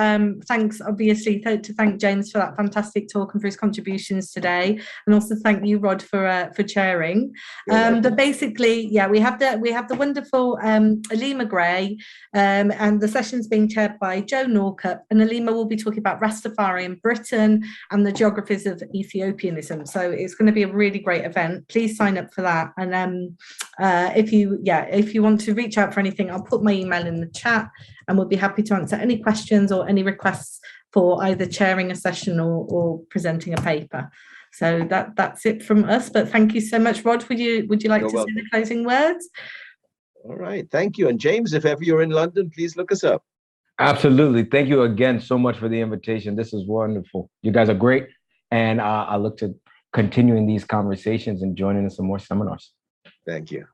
thank James for that fantastic talk and for his contributions today, and also thank you, Rod, for chairing. But basically, yeah, we have the wonderful Alima Gray, and the session's being chaired by Joe Norcup, and Alima will be talking about Rastafarian Britain and the geographies of Ethiopianism. So it's going to be a really great event. Please sign up for that. And if you want to reach out for anything, I'll put my email in the chat, and we'll be happy to answer any questions or any requests for either chairing a session or presenting a paper. So that's it from us. But thank you so much, Rod. Would you like to say the closing words? All right, thank you. And James, if ever you're in London, please look us up. Absolutely. Thank you again so much for the invitation. This is wonderful. You guys are great. And I look to continuing these conversations and joining in some more seminars. Thank you.